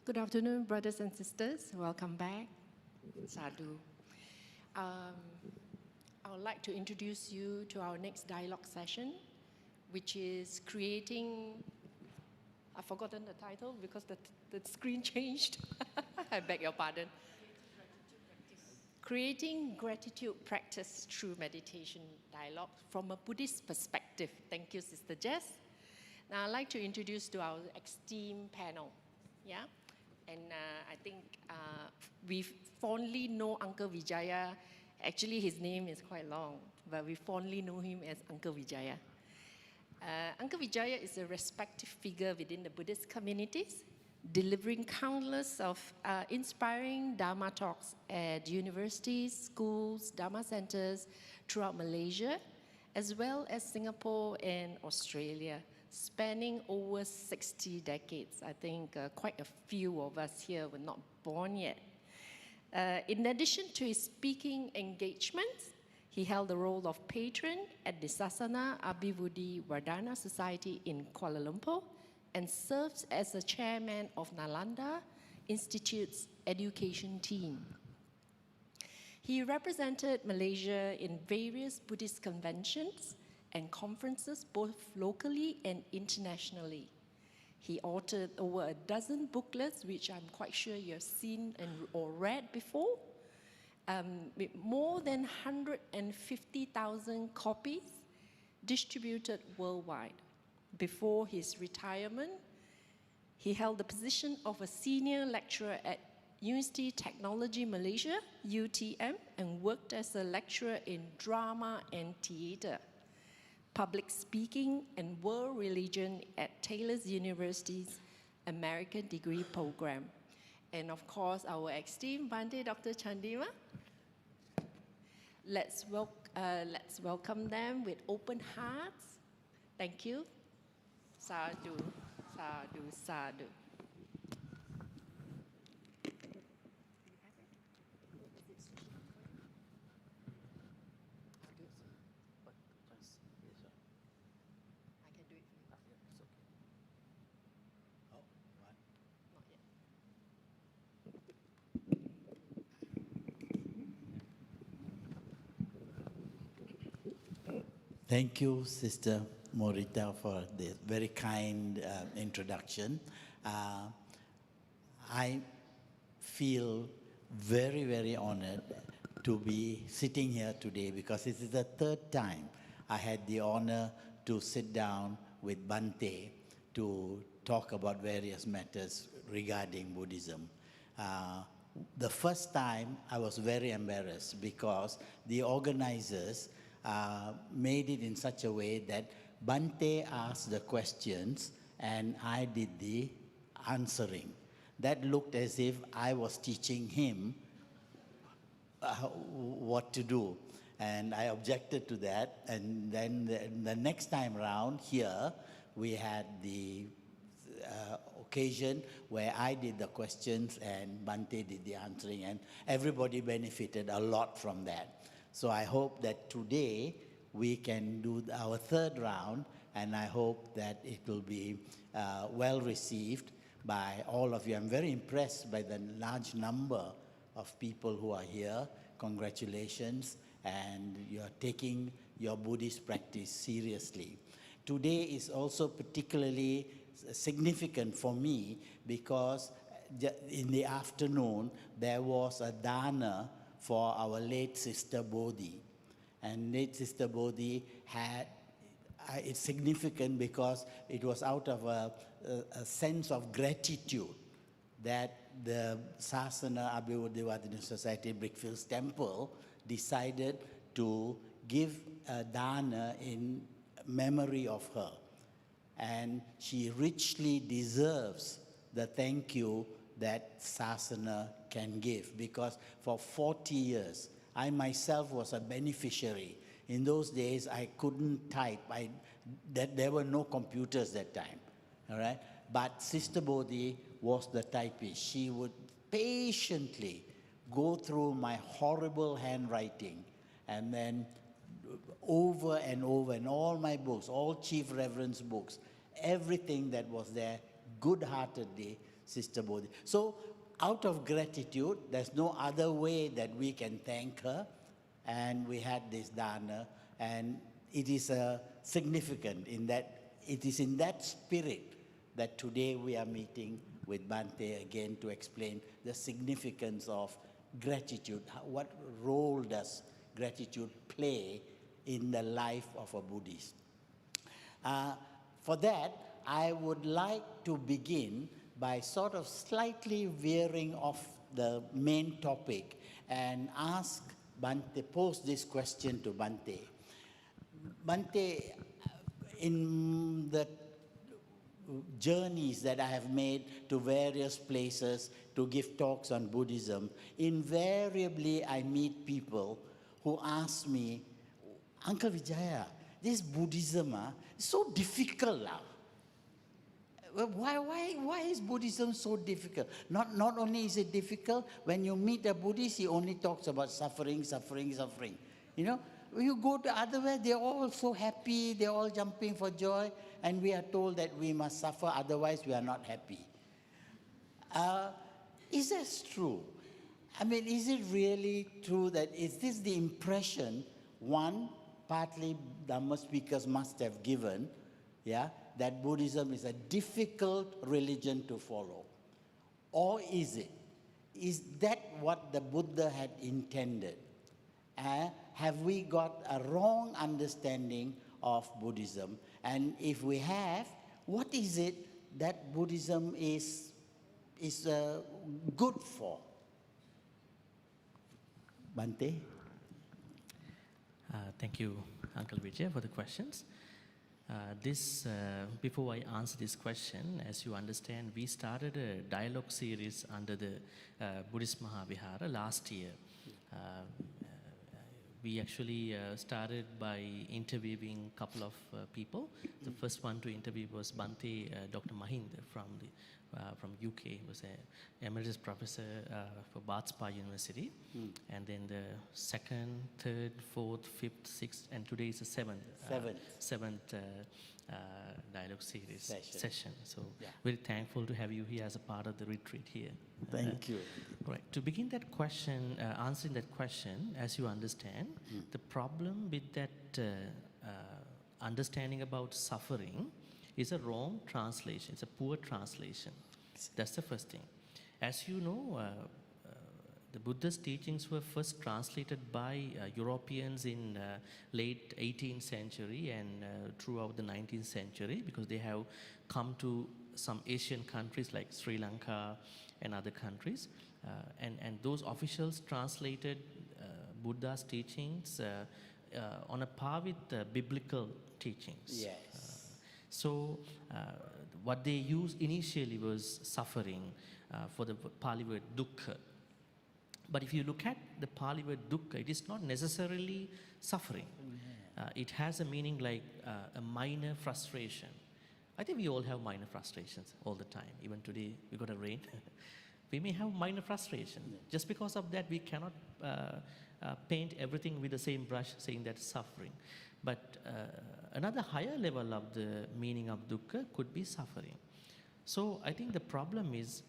Good afternoon, brothers and sisters. Welcome back. Sadhu. I would like to introduce you to our next dialogue session, which is creating, I've forgotten the title because the screen changed. I beg your pardon. Creating gratitude practice through meditation dialogue from a Buddhist perspective. Thank you, Sister Jess. Now I'd like to introduce to our esteemed panel. Yeah? And I think we fondly know Uncle Vijaya. Actually, his name is quite long, but we fondly know him as Uncle Vijaya. Uncle Vijaya is a respected figure within the Buddhist communities, delivering countless of inspiring Dharma talks at universities, schools, Dharma centers throughout Malaysia, as well as Singapore and Australia, spanning over 60 decades. I think quite a few of us here were not born yet. In addition to his speaking engagements, he held the role of patron at the Sasana Abhivruddhi Vardhana Society in Kuala Lumpur and serves as the chairman of Nalanda Institute's education team. He represented Malaysia in various Buddhist conventions and conferences both locally and internationally. He authored over a dozen booklets, which I'm quite sure you've seen or read before, with more than 150,000 copies distributed worldwide. Before his retirement, he held the position of a senior lecturer at University Technology Malaysia, UTM, and worked as a lecturer in drama and theatre, public speaking, and world religion at Taylor's University's American degree program. And of course, our esteemed Bhante, Dr. Chandima. Let's welcome them with open hearts. Thank you. Sadhu, sadhu, sadhu. Thank you, Sister Morita, for this very kind introduction. I feel very, very honored to be sitting here today because this is the third time I had the honor to sit down with Bhante to talk about various matters regarding Buddhism. The first time I was very embarrassed because the organizers made it in such a way that Bhante asked the questions and I did the answering. That looked as if I was teaching him what to do. And I objected to that. And then the next time around here, we had the occasion where I did the questions and Bhante did the answering. And everybody benefited a lot from that. So I hope that today we can do our third round, and I hope that it will be well received by all of you. I'm very impressed by the large number of people who are here. Congratulations, and you're taking your Buddhist practice seriously. Today is also particularly significant for me because in the afternoon there was a dana for our late Sister Bodhi. And late Sister Bodhi had, it's significant because it was out of a sense of gratitude that the Sasana Abhivruddhi Vardhana Society, Brickfields Temple, decided to give a dana in memory of her. And she richly deserves the thank you that Sasana can give, because for 40 years, I myself was a beneficiary. In those days, I couldn't type. There were no computers that time, all right? But Sister Bodhi was the typist. She would patiently go through my horrible handwriting and then over and over in all my books, all Chief Reverend's books, everything that was there, good-heartedly Sister Bodhi. So out of gratitude, there's no other way that we can thank her. And we had this dana, and it is significant in that it is in that spirit that today we are meeting with Bhante again to explain the significance of gratitude. What role does gratitude play in the life of a Buddhist? For that, I would like to begin by sort of slightly veering off the main topic and pose this question to Bhante. Bhante, in the journeys that I have made to various places to give talks on Buddhism, invariably I meet people who ask me, Uncle Vijaya, this Buddhism is so difficult now. Why is Buddhism so difficult? Not only is it difficult, when you meet a Buddhist, he only talks about suffering, suffering, suffering. You know, you go to otherwhere, they're all so happy, they're all jumping for joy, and we are told that we must suffer, otherwise we are not happy. Is that true? I mean, is it really true is this the impression, one, partly Dhamma speakers must have given, that Buddhism is a difficult religion to follow? Or is it? Is that what the Buddha had intended? Have we got a wrong understanding of Buddhism? And if we have, what is it that Buddhism is good for? Bhante? Thank you, Uncle Vijay, for the questions. Before I answer this question, as you understand, we started a dialogue series under the Buddhist Mahavihara last year. We actually started by interviewing a couple of people. The first one to interview was Bhante, Dr. Mahinda from UK. He was an emeritus professor for Bath Spa University. And then the second, third, fourth, fifth, sixth, and today is the seventh dialogue series session. So very thankful to have you here as a part of the retreat here. Thank you. Right. To begin that question, answering that question, as you understand, the problem with that understanding about suffering is a wrong translation. It's a poor translation. That's the first thing. As you know, the Buddha's teachings were first translated by Europeans in late 18th century and throughout the 19th century, because they have come to some Asian countries like Sri Lanka and other countries. And those officials translated Buddha's teachings on a par with biblical teachings. Yes. So what they used initially was suffering for the Pali word dukkha. But if you look at the Pali word dukkha, it is not necessarily suffering. It has a meaning like a minor frustration. I think we all have minor frustrations all the time. Even today, we got a rain. We may have minor frustration. Just because of that, we cannot paint everything with the same brush, saying that's suffering. But another higher level of the meaning of dukkha could be suffering. So I think the problem is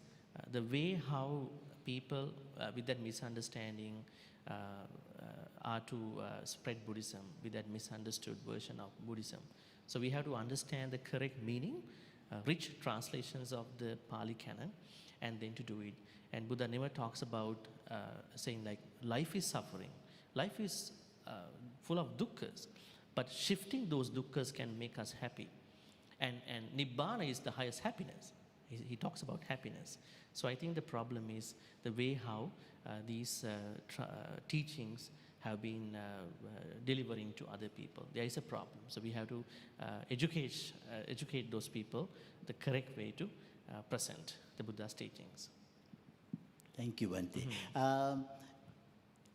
the way how people with that misunderstanding are to spread Buddhism with that misunderstood version of Buddhism. So we have to understand the correct meaning, rich translations of the Pali canon, and then to do it. And Buddha never talks about saying like life is suffering. Life is full of dukkhas, but shifting those dukkhas can make us happy. And Nibbana is the highest happiness. He talks about happiness. So I think the problem is the way how these teachings have been delivering to other people. There is a problem. So we have to educate those people the correct way to present the Buddha's teachings. Thank you, Bhante.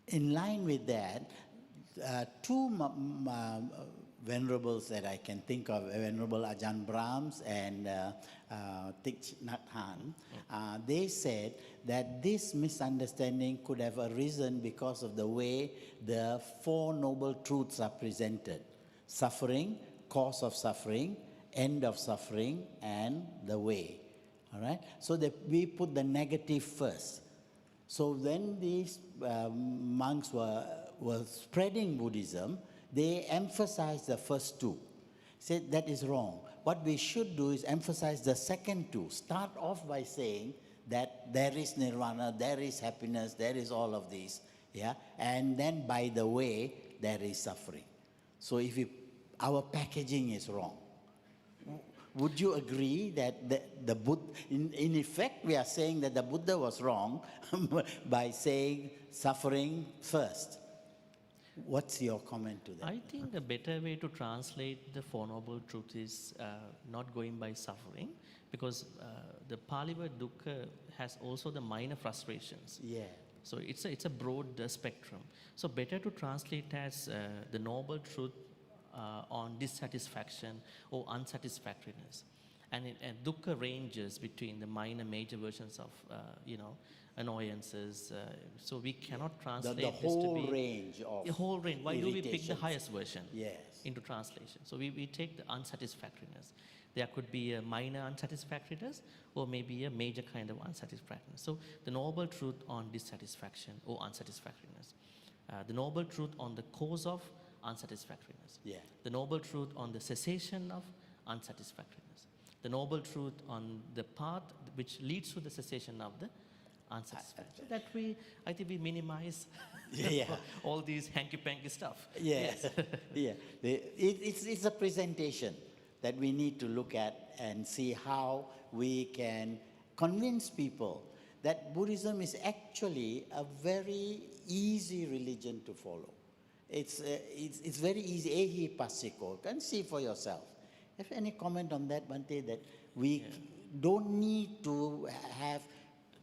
In line with that, two venerables that I can think of, Venerable Ajahn Brahms and Thich Nhat Hanh, they said that this misunderstanding could have arisen because of the way the Four Noble Truths are presented: suffering, cause of suffering, end of suffering, and the way. All right? So that we put the negative first. So when these monks were spreading Buddhism, they emphasized the first two. Said that is wrong. What we should do is emphasize the second two. Start off by saying that there is nirvana, there is happiness, there is all of these, yeah. And then, by the way, there is suffering. So if our packaging is wrong, would you agree that the Buddha, in effect, we are saying that the Buddha was wrong by saying suffering first? What's your comment to that? I think a better way to translate the Four Noble Truths is not going by suffering, because the Pali word dukkha has also the minor frustrations. Yeah. So it's a broad spectrum. So better to translate as the noble truth on dissatisfaction or unsatisfactoriness. And dukkha ranges between the minor, major versions of, annoyances. So we cannot translate the this to be... whole range of the whole range. Why do we pick the irritations. highest version Yes. into translation? So we take the unsatisfactoriness. There could be a minor unsatisfactoriness or maybe a major kind of unsatisfactoriness. So the noble truth on dissatisfaction or unsatisfactoriness. The noble truth on the cause of unsatisfactoriness. Yeah. The noble truth on the cessation of unsatisfactoriness. The noble truth on the path which leads to the cessation of the unsatisfactory. That way, I think we minimize Yeah. all these hanky-panky stuff. Yes. Yeah. It's a presentation that we need to look at and see how we can convince people that Buddhism is actually a very easy religion to follow. It's very easy. Ehi passiko. You can see for yourself. Have any comment on that, Bhante, that we don't need to have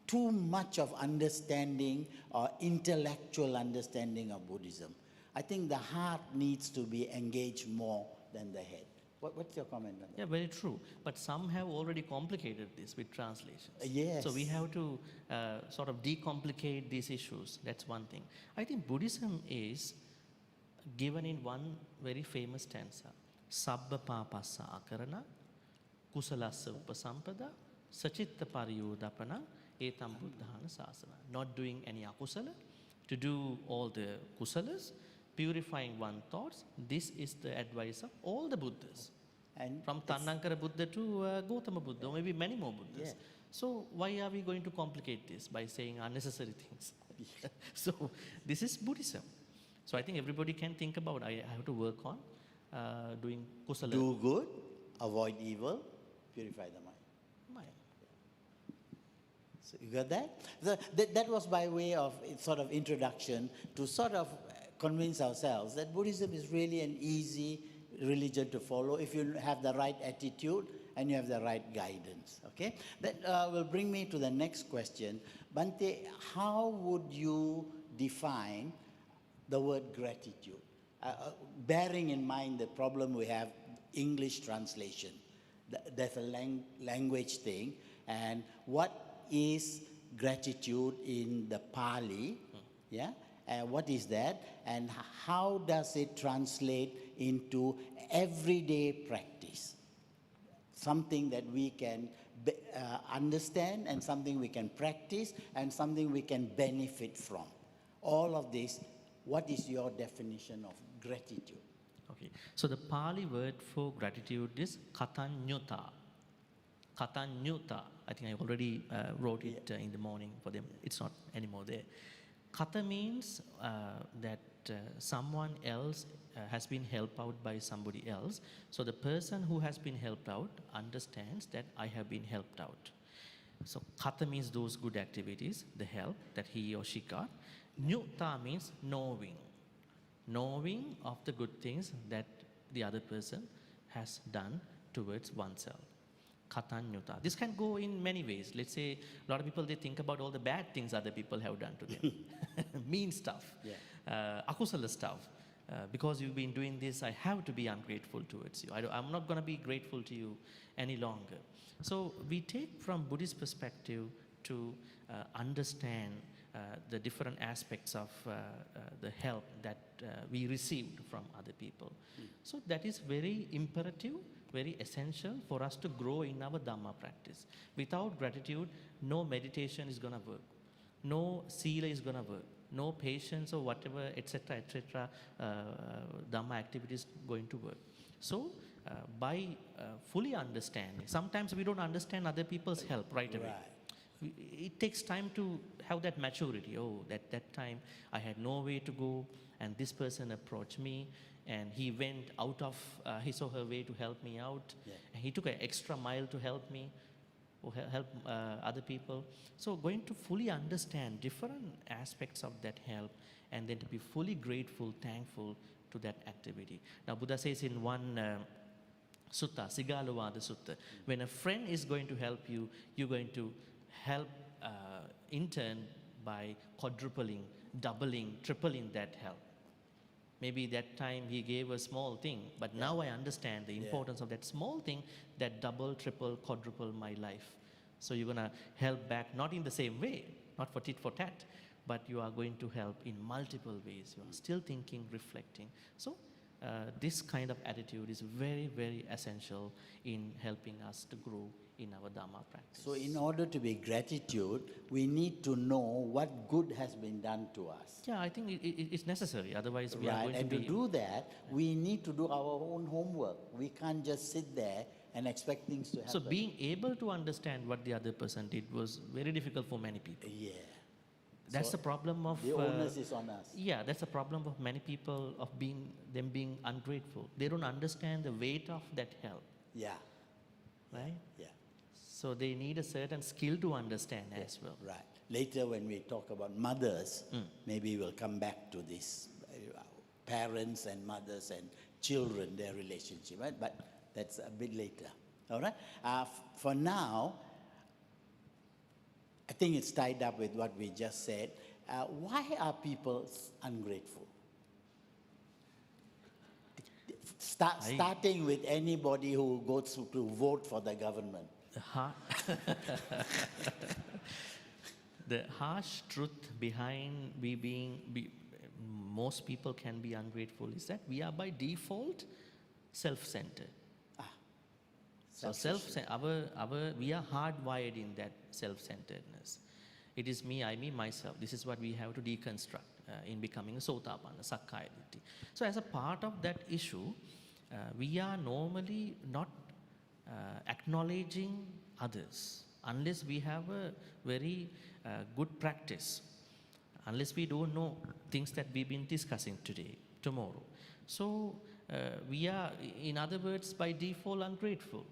too much of understanding or intellectual understanding of Buddhism? I think the heart needs to be engaged more than the head. What's your comment on that? Yeah, very true. But some have already complicated this with translations. Yes. So we have to sort of decomplicate these issues. That's one thing. I think Buddhism is given in one very famous stanza. Sabba papassa akarana, kusalassa upasampada, sachitta pariyodapana, etam buddhana sasana. Not doing any akusala, to do all the kusalas, purifying one's thoughts. This is the advice of all the Buddhas. And from Tanankara Buddha to Gautama Buddha, or maybe many more Buddhas. Yeah. So why are we going to complicate this by saying unnecessary things? So this is Buddhism. So I think everybody can think about, I have to work on doing kusala. do good, avoid evil, purify the mind. So you got that? That was by way of sort of introduction to sort of convince ourselves that Buddhism is really an easy religion to follow if you have the right attitude and you have the right guidance. Okay? That will bring me to the next question. Bhante, how would you define the word gratitude? Bearing in mind the problem we have, English translation. There's a language thing. And what is gratitude in the Pali? Yeah? What is that? And how does it translate into everyday practice? Something that we can understand and something we can practice and something we can benefit from. All of this, what is your definition of gratitude? Okay, so the Pali word for gratitude is katanyuta. Katanyuta. I think I already wrote it in the morning for them. It's not anymore there. Kata means that someone else has been helped out by somebody else. So the person who has been helped out understands that I have been helped out. So kata means those good activities, the help that he or she got. Nyuta means knowing. Knowing of the good things that the other person has done towards oneself. Katanyuta. This can go in many ways. Let's say a lot of people, they think about all the bad things other people have done to them. Mean stuff. Akusala stuff. Because you've been doing this, I have to be ungrateful towards you. I'm not going to be grateful to you any longer. So we take from Buddhist perspective to understand the different aspects of the help that we received from other people. So that is very imperative, very essential for us to grow in our Dhamma practice. Without gratitude, no meditation is going to work, no sila is going to work, no patience or whatever, etc., Dhamma activities going to work. So by fully understanding, sometimes we don't understand other people's help right away. It takes time to have that maturity. Oh, that time I had no way to go, and this person approached me, and he went out of his or her way to help me out. And he took an extra mile to help me, or help other people. So going to fully understand different aspects of that help, and then to be fully grateful, thankful to that activity. Now Buddha says in one sutta, Sigalovada Sutta, when a friend is going to help you, you're going to help in turn by quadrupling, doubling, tripling that help. Maybe that time he gave a small thing, but now I understand the importance of that small thing that double, triple, quadruple my life. So you're going to help back, not in the same way, not for tit for tat, but you are going to help in multiple ways. You are still thinking, reflecting. So this kind of attitude is very, very essential in helping us to grow in our Dhamma practice. So in order to be gratitude, we need to know what good has been done to us. Yeah, I think it's necessary. Otherwise, we are going and to to do that, we need to do our own homework. We can't just sit there and expect things to happen. So being able to understand what the other person did was very difficult for many people. Yeah. That's So the problem of... the onus is on us. Yeah, that's the problem of many people, of them being ungrateful. They don't understand the weight of that help. Yeah. Right? Yeah. So they need a certain skill to understand as well. Right. Later when we talk about mothers, maybe we'll come back to this, parents and mothers and children, their relationship, right? But that's a bit later. All right? For now, I think it's tied up with what we just said. Why are people ungrateful? Starting with anybody who goes to vote for the government. The harsh truth behind most people can be ungrateful is that we are by default self-centered. So we are hardwired in that self-centeredness. It is me, I, me, myself. This is what we have to deconstruct in becoming a Sotapanna, Sakkaya Ditthi. So as a part of that issue, we are normally not acknowledging others unless we have a very good practice, unless we don't know things that we've been discussing today, tomorrow. So we are, in other words, by default ungrateful.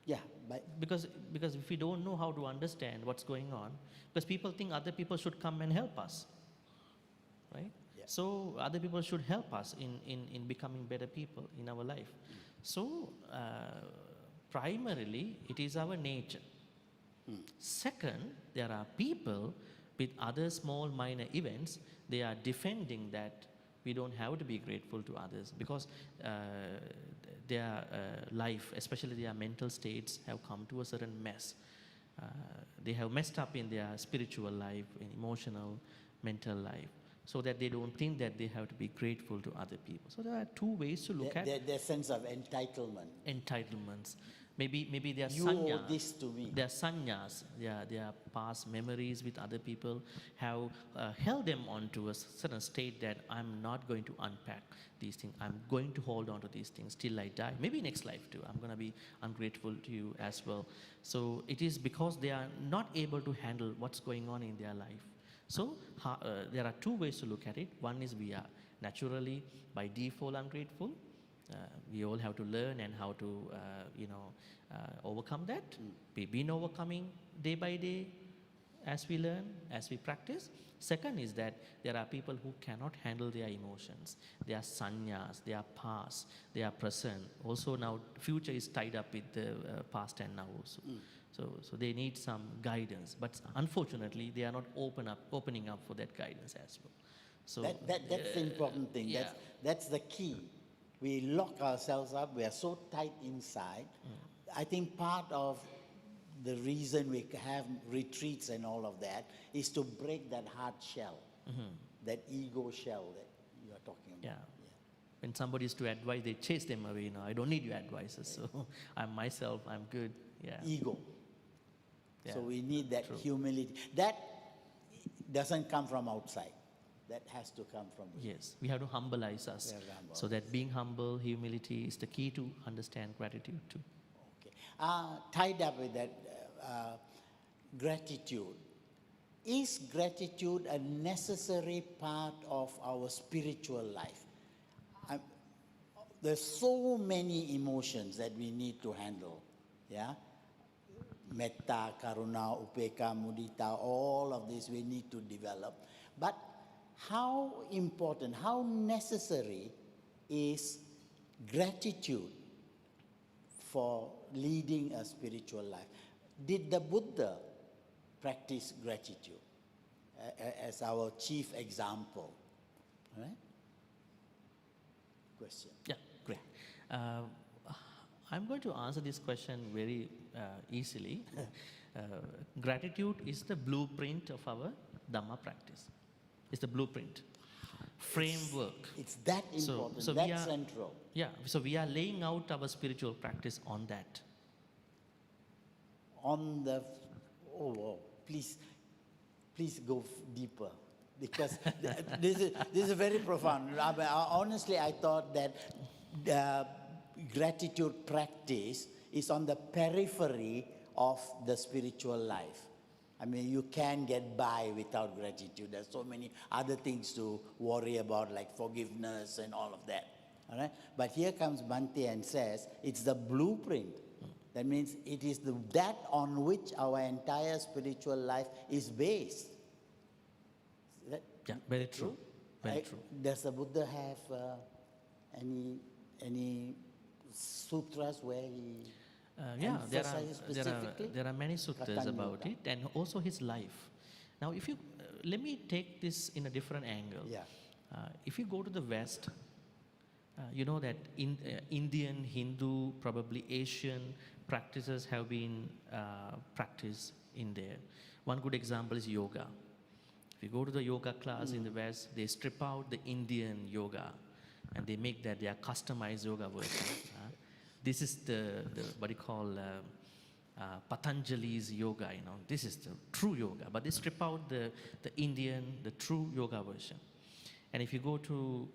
Yeah. Because if we don't know how to understand what's going on, because people think other people should come and help us, right? Yeah. So other people should help us in becoming better people in our life. So primarily, it is our nature. Second, there are people with other small minor events, they are defending that we don't have to be grateful to others because their life, especially their mental states, have come to a certain mess. They have messed up in their spiritual life, in emotional, mental life, so that they don't think that they have to be grateful to other people. So there are two ways to look at their sense of entitlement. Entitlements. Maybe they are you sanyas. owe this to me. Their sanyas, their past memories with other people have held them onto a certain state that I'm not going to unpack these things. I'm going to hold on to these things till I die. Maybe next life too. I'm going to be ungrateful to you as well. So it is because they are not able to handle what's going on in their life. So there are two ways to look at it. One is we are naturally by default ungrateful. We all have to learn and how to, overcome that. We've been overcoming day by day as we learn, as we practice. Second is that there are people who cannot handle their emotions. They are sanyas, they are past, they are present. Also now, future is tied up with the past and now also. So they need some guidance. But unfortunately, they are not opening up for that guidance as well. So that's the important thing. Yeah. That's the key. We lock ourselves up. We are so tight inside. I think part of the reason we have retreats and all of that is to break that hard shell, that ego shell that you are talking about. Yeah. When somebody is to advise, they chase them away. No, I don't need your advices. So I'm myself, I'm good. Yeah. Ego. Yeah. So we need that True. humility. That doesn't come from outside. That has to come from within. Yes, we have to humbleize us. We have to humble So that being humble, humility is the key to understand gratitude too. Okay. Tied up with that gratitude. Is gratitude a necessary part of our spiritual life? There's so many emotions that we need to handle. Yeah? Metta, Karuna, Upeka, Mudita, all of this we need to develop. But how important, how necessary is gratitude for leading a spiritual life? Did the Buddha practice gratitude as our chief example? Right? Question. Yeah, great. I'm going to answer this question very easily. Gratitude is the blueprint of our Dhamma practice. It's the blueprint, framework. It's that important, so that's we are, central. Yeah, so we are laying out our spiritual practice on that. On the, please go deeper, because this is very profound. Honestly, I thought that the gratitude practice is on the periphery of the spiritual life. I mean, you can get by without gratitude. There's so many other things to worry about, like forgiveness and all of that. All right? But here comes Bhante and says, it's the blueprint. That means it is that on which our entire spiritual life is based. Is that Yeah, very true. Very true. Does the Buddha have any sutras where he Yeah, emphasizes specifically? there are many suttas about it, and also his life. Now, if you let me take this in a different angle. Yeah. If you go to the West, you know that Indian, Hindu, probably Asian practices have been practiced in there. One good example is yoga. If you go to the yoga class in the West, they strip out the Indian yoga and they make that their customized yoga version. This is the what you call Patanjali's yoga, you know. This is the true yoga, but they strip out the Indian, the true yoga version. And if you go to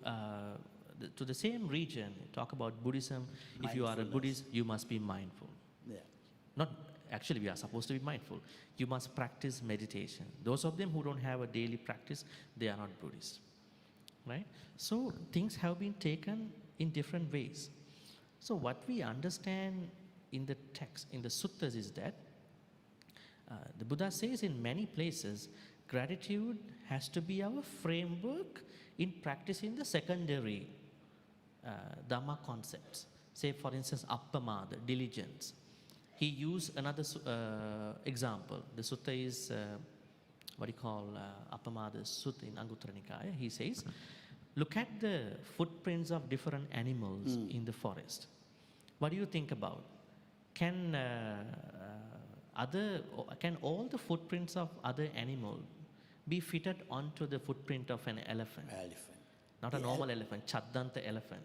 the same region, talk about Buddhism, if you are a Buddhist, you must be mindful. Yeah. Not actually, we are supposed to be mindful. You must practice meditation. Those of them who don't have a daily practice, they are not Buddhists, right? So things have been taken in different ways. So what we understand in the text, in the suttas, is that the Buddha says in many places, gratitude has to be our framework in practicing the secondary Dhamma concepts. Say, for instance, appamada, diligence. He used another example. The sutta is what he call appamada sutta in Anguttara Nikaya. He says, look at the footprints of different animals in the forest. What do you think about? Can all the footprints of other animals be fitted onto the footprint of an elephant? Not a normal elephant, Chaddanta elephant.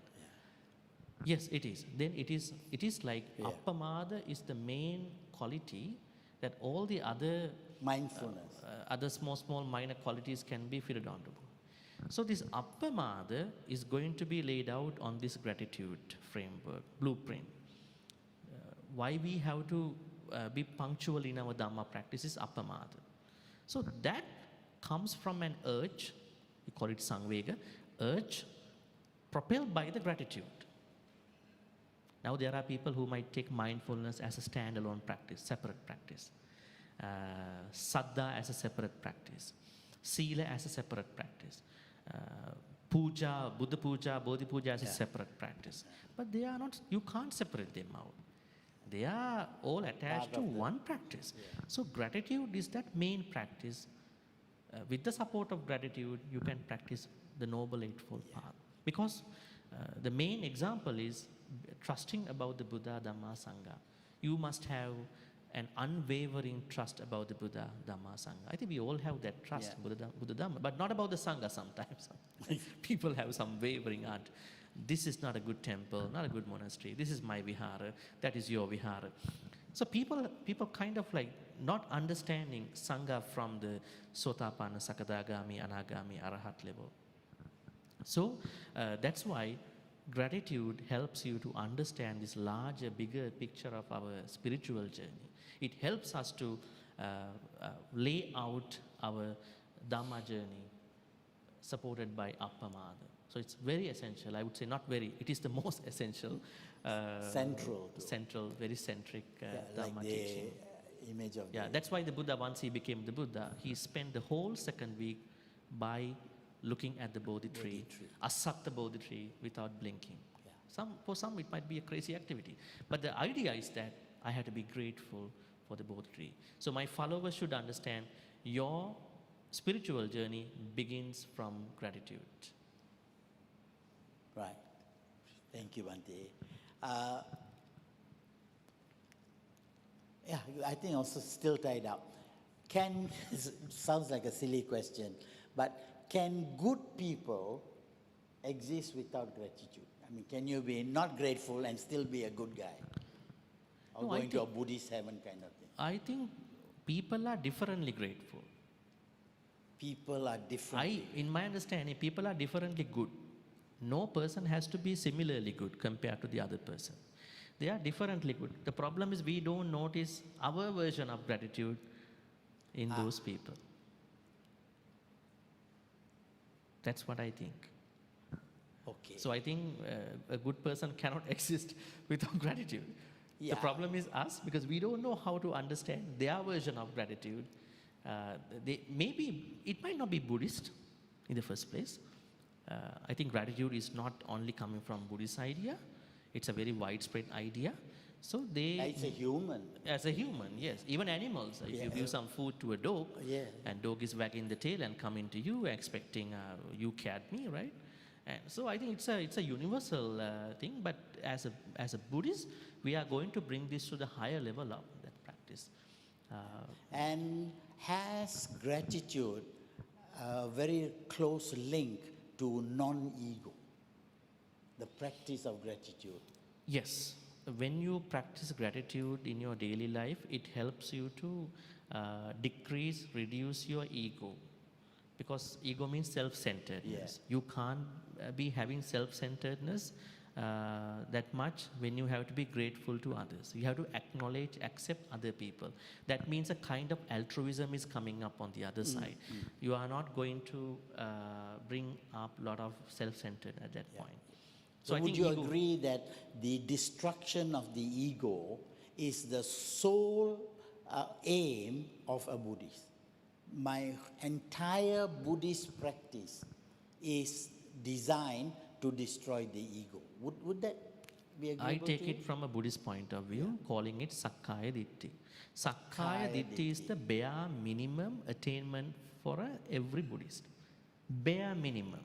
Yes, it is. Then it is like appamada is the main quality that all the other mindfulness, other small minor qualities can be fitted onto. So this appamada is going to be laid out on this gratitude framework, blueprint. Why we have to be punctual in our Dhamma practice is appamada. So that comes from an urge, we call it Sangvega, urge propelled by the gratitude. Now there are people who might take mindfulness as a standalone practice, separate practice. Saddha as a separate practice. Sila as a separate practice. Puja, Buddha Puja, Bodhi Puja as a separate practice. But they are not, you can't separate them out. They are all attached to one practice. So gratitude is that main practice. With the support of gratitude, you can practice the Noble Eightfold Path. Because the main example is trusting about the Buddha, Dhamma, Sangha. You must have an unwavering trust about the Buddha, Dhamma, Sangha. I think we all have that trust in Buddha, Dhamma, but not about the Sangha sometimes. People have some wavering art. This is not a good temple, not a good monastery. This is my vihara, that is your vihara. So people kind of like not understanding Sangha from the Sotapanna, Sakadagami, Anagami, Arahat level. So that's why gratitude helps you to understand this larger, bigger picture of our spiritual journey. It helps us to lay out our Dhamma journey supported by Appamada. So it's very essential. I would say not very, it is the most essential. Central, very centric Dhamma like teaching. Image of That's why the Buddha, once he became the Buddha, he spent the whole second week by looking at the Bodhi tree, assat the Bodhi tree without blinking. For some it might be a crazy activity. But the idea is that I have to be grateful for the Bodhi tree. So my followers should understand your spiritual journey begins from gratitude. Right. Thank you, Bhante. I think also still tied up. Sounds like a silly question, but can good people exist without gratitude? I mean, can you be not grateful and still be a good guy? Or going to a Buddhist heaven kind of thing? I think people are differently grateful. People are different. In my understanding, people are differently good. No person has to be similarly good compared to the other person. They are differently good. The problem is we don't notice our version of gratitude in those people. That's what I think. Okay. So I think a good person cannot exist without gratitude. The problem is us, because we don't know how to understand their version of gratitude. Maybe it might not be Buddhist in the first place. I think gratitude is not only coming from Buddhist idea. It's a very widespread idea. So it's a human. As a human, yes. Even animals. If you give some food to a dog, and dog is wagging the tail and coming to you expecting you cared me, right? And so I think it's a universal thing. But as a Buddhist, we are going to bring this to the higher level of that practice. And has gratitude a very close link to non-ego, the practice of gratitude? Yes. When you practice gratitude in your daily life, it helps you to reduce your ego. Because ego means self-centeredness. You can't be having self-centeredness that much when you have to be grateful to others. You have to acknowledge, accept other people. That means a kind of altruism is coming up on the other side. You are not going to bring up a lot of self-centered at that point. So would you agree that the destruction of the ego is the sole aim of a Buddhist? My entire Buddhist practice is designed to destroy the ego. Would that be agreeable? I take it from a Buddhist point of view, calling it Sakkaya Ditthi. Sakkaya Ditthi is the bare minimum attainment for every Buddhist. Bare minimum.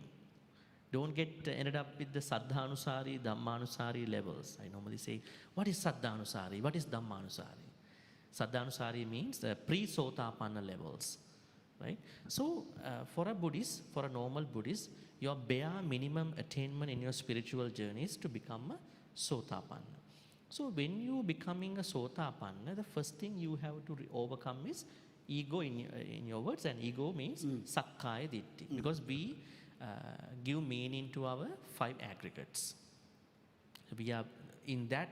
Don't get ended up with the Saddhanusari, Dhammanusari levels. I normally say, what is Saddhanusari? What is Dhammanusari? Saddhanusari means the pre-Sotapanna levels. Right? So, for a Buddhist, for a normal Buddhist, your bare minimum attainment in your spiritual journey is to become a Sotapanna. So, when you becoming a Sotapanna, the first thing you have to overcome is ego in your words, and ego means Sakkaya Ditthi. Because we give meaning to our 5 aggregates. We are in that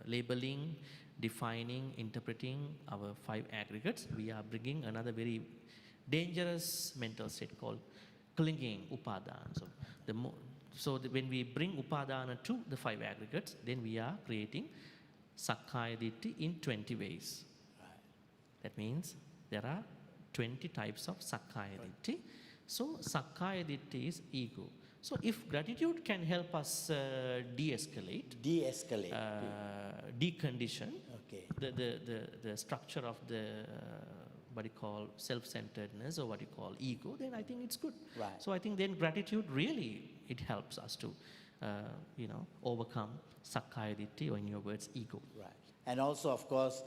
labeling, defining, interpreting our 5 aggregates, we are bringing another very dangerous mental state called clinging, upadana. So when we bring upadana to the 5 aggregates, then we are creating Sakkaya Ditthi in 20 ways. That means there are 20 types of Sakkaya Ditthi. So Sakkaya Ditthi is ego. So if gratitude can help us de-escalate, decondition the structure of the what you call self-centeredness or what you call ego, then I think it's good. Right. So I think then gratitude really, it helps us to overcome Sakkaya Ditthi, or in your words, ego. Right. And also, of course,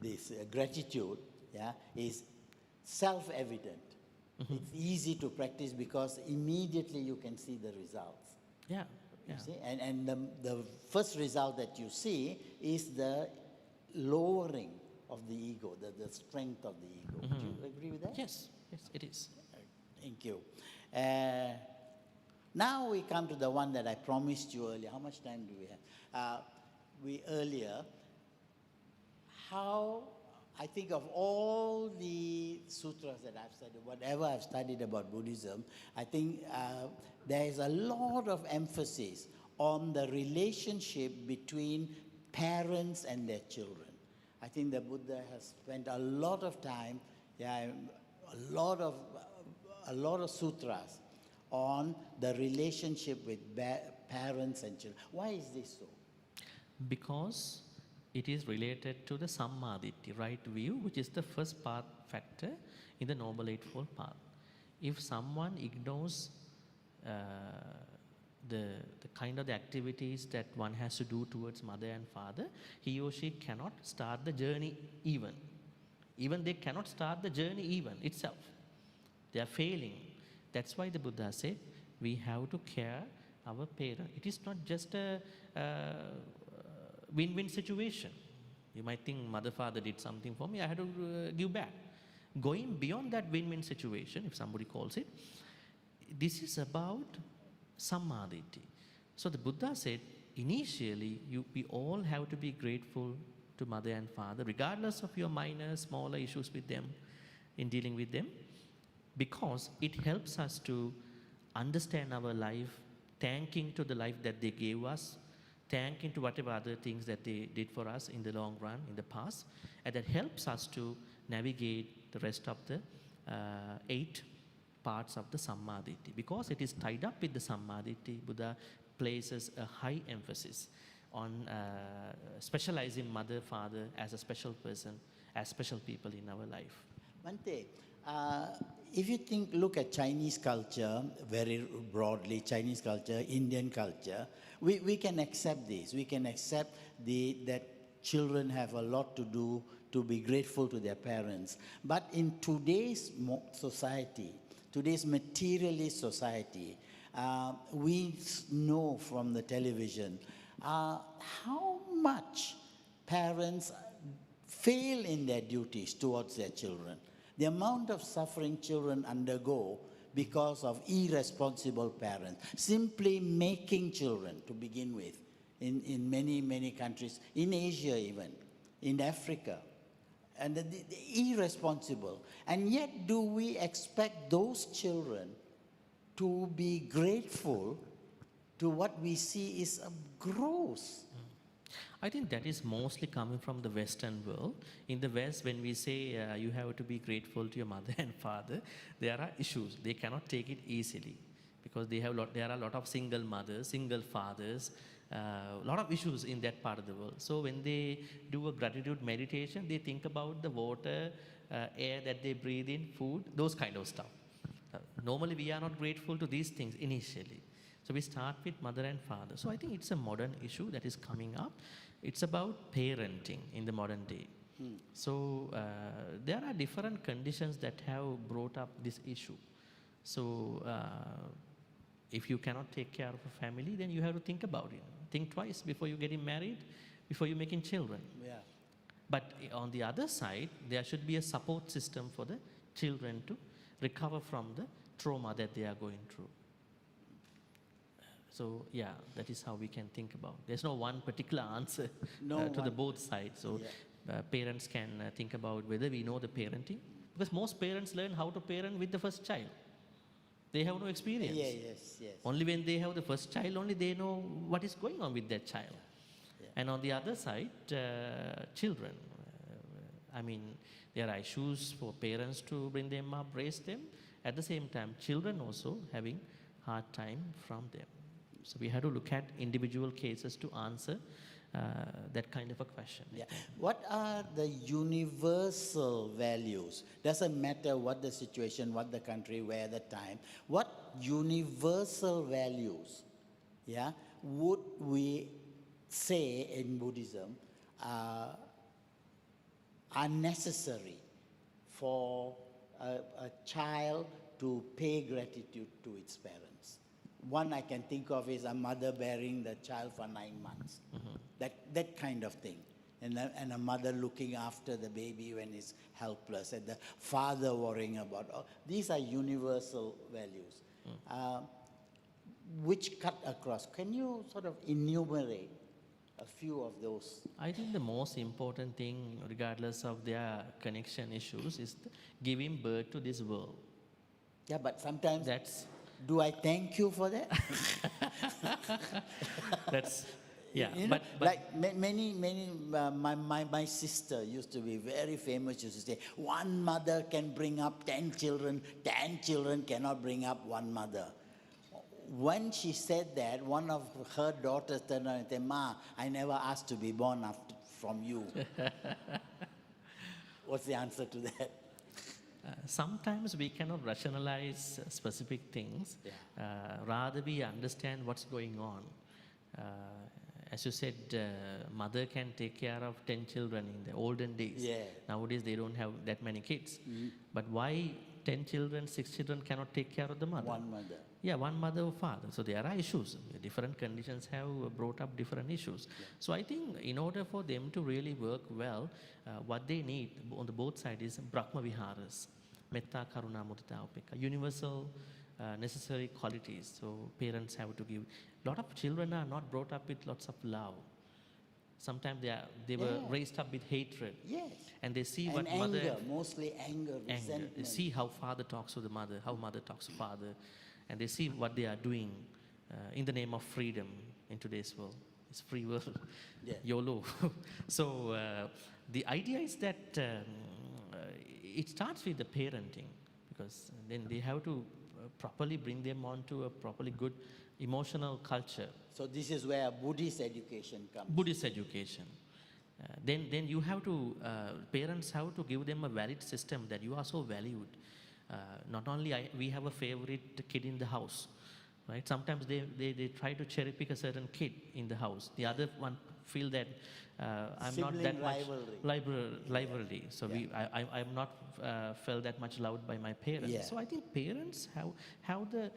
this gratitude, yeah, is self-evident. It's easy to practice because immediately you can see the results. Yeah. You see? And the first result that you see is the lowering of the ego, the strength of the ego. Do you agree with that? Yes, yes, it is. Thank you. Now we come to the one that I promised you earlier. How much time do we have? How I think of all the sutras that I've studied, whatever I've studied about Buddhism, I think there is a lot of emphasis on the relationship between parents and their children. I think the Buddha has spent a lot of time, a lot of sutras on the relationship with parents and children. Why is this so? Because it is related to the Sammaditthi, right view, which is the first path factor in the Noble Eightfold Path. If someone ignores the kind of the activities that one has to do towards mother and father, he or she cannot start the journey even. Even they cannot start the journey even itself. They are failing. That's why the Buddha said, we have to care our parents. It is not just a win-win situation. You might think mother, father did something for me, I had to give back. Going beyond that win-win situation, if somebody calls it, this is about Sammaditthi. So the Buddha said, initially, we all have to be grateful to mother and father, regardless of your minor, smaller issues with them, in dealing with them, because it helps us to understand our life, thanking to the life that they gave us, thanking to whatever other things that they did for us in the long run, in the past, and that helps us to navigate the rest of the 8 parts of the Sammaditthi. Because it is tied up with the Sammaditthi, Buddha places a high emphasis on specializing mother, father as a special person, as special people in our life. Bhante, if you look at Chinese culture very broadly, Chinese culture, Indian culture, we can accept this. We can accept that children have a lot to do to be grateful to their parents. But in today's society, today's materialist society, we know from the television how much parents fail in their duties towards their children. The amount of suffering children undergo because of irresponsible parents, simply making children to begin with, in many, many countries, in Asia even, in Africa, and the irresponsible. And yet do we expect those children to be grateful to what we see is gross? I think that is mostly coming from the Western world. In the West, when we say you have to be grateful to your mother and father, there are issues. They cannot take it easily because there are a lot of single mothers, single fathers, a lot of issues in that part of the world. So when they do a gratitude meditation, they think about the water, air that they breathe in, food, those kind of stuff. Normally, we are not grateful to these things initially. So we start with mother and father. So I think it's a modern issue that is coming up. It's about parenting in the modern day. So there are different conditions that have brought up this issue. So if you cannot take care of a family, then you have to think about it. Think twice before you getting married, before you making children. Yeah. But on the other side, there should be a support system for the children to recover from the trauma that they are going through. So yeah, that is how we can think about. There's no one particular answer to the both sides. So parents can think about whether we know the parenting. Because most parents learn how to parent with the first child. They have no experience. Yes. Only when they have the first child, only they know what is going on with their child. Yeah. And on the other side, children. I mean, there are issues for parents to bring them up, raise them. At the same time, children also having hard time from them. So we have to look at individual cases to answer that kind of a question. Yeah. What are the universal values? Doesn't matter what the situation, what the country, where the time. What universal values, would we say in Buddhism are necessary for a child to pay gratitude to its parents. One I can think of is a mother bearing the child for 9 months. That kind of thing. And a mother looking after the baby when it's helpless, and the father worrying about. These are universal values, which cut across. Can you sort of enumerate a few of those? I think the most important thing, regardless of their connection issues, is giving birth to this world. Yeah, but sometimes, That's do I thank you for that? that's yeah. You know, but like my sister used to be very famous. She used to say, one mother can bring up 10 children, 10 children cannot bring up one mother. When she said that, one of her daughters turned around and said, Ma, I never asked to be born from you. What's the answer to that? sometimes we cannot rationalize specific things. Rather, we understand what's going on. As you said, mother can take care of 10 children in the olden days. Yeah. Nowadays, they don't have that many kids. But why 10 children, 6 children cannot take care of the mother? One mother. Yeah, one mother or father. So there are issues. Different conditions have brought up different issues. So I think in order for them to really work well, what they need on the both sides is Brahma Viharas, Metta, Karuna, Mudita, Upekka, universal necessary qualities. So parents have to give. A lot of children are not brought up with lots of love. Sometimes they were raised up with hatred. Yes. And they see And what anger, mother... mostly anger, resentment. They see how father talks to the mother, how mother talks to father, and they see what they are doing in the name of freedom in today's world. It's free world, YOLO. So the idea is that it starts with the parenting, because then they have to properly bring them onto a properly good emotional culture. So this is where Buddhist education comes. Buddhist education. Then you have to, parents have to give them a valid system that you are so valued. Not only we have a favorite kid in the house, right? Sometimes they try to cherry pick a certain kid in the house. The other one feel that I'm Sibling not that rivalry. much rivalry. So I'm not felt that much loved by my parents. Yeah. So I think parents have the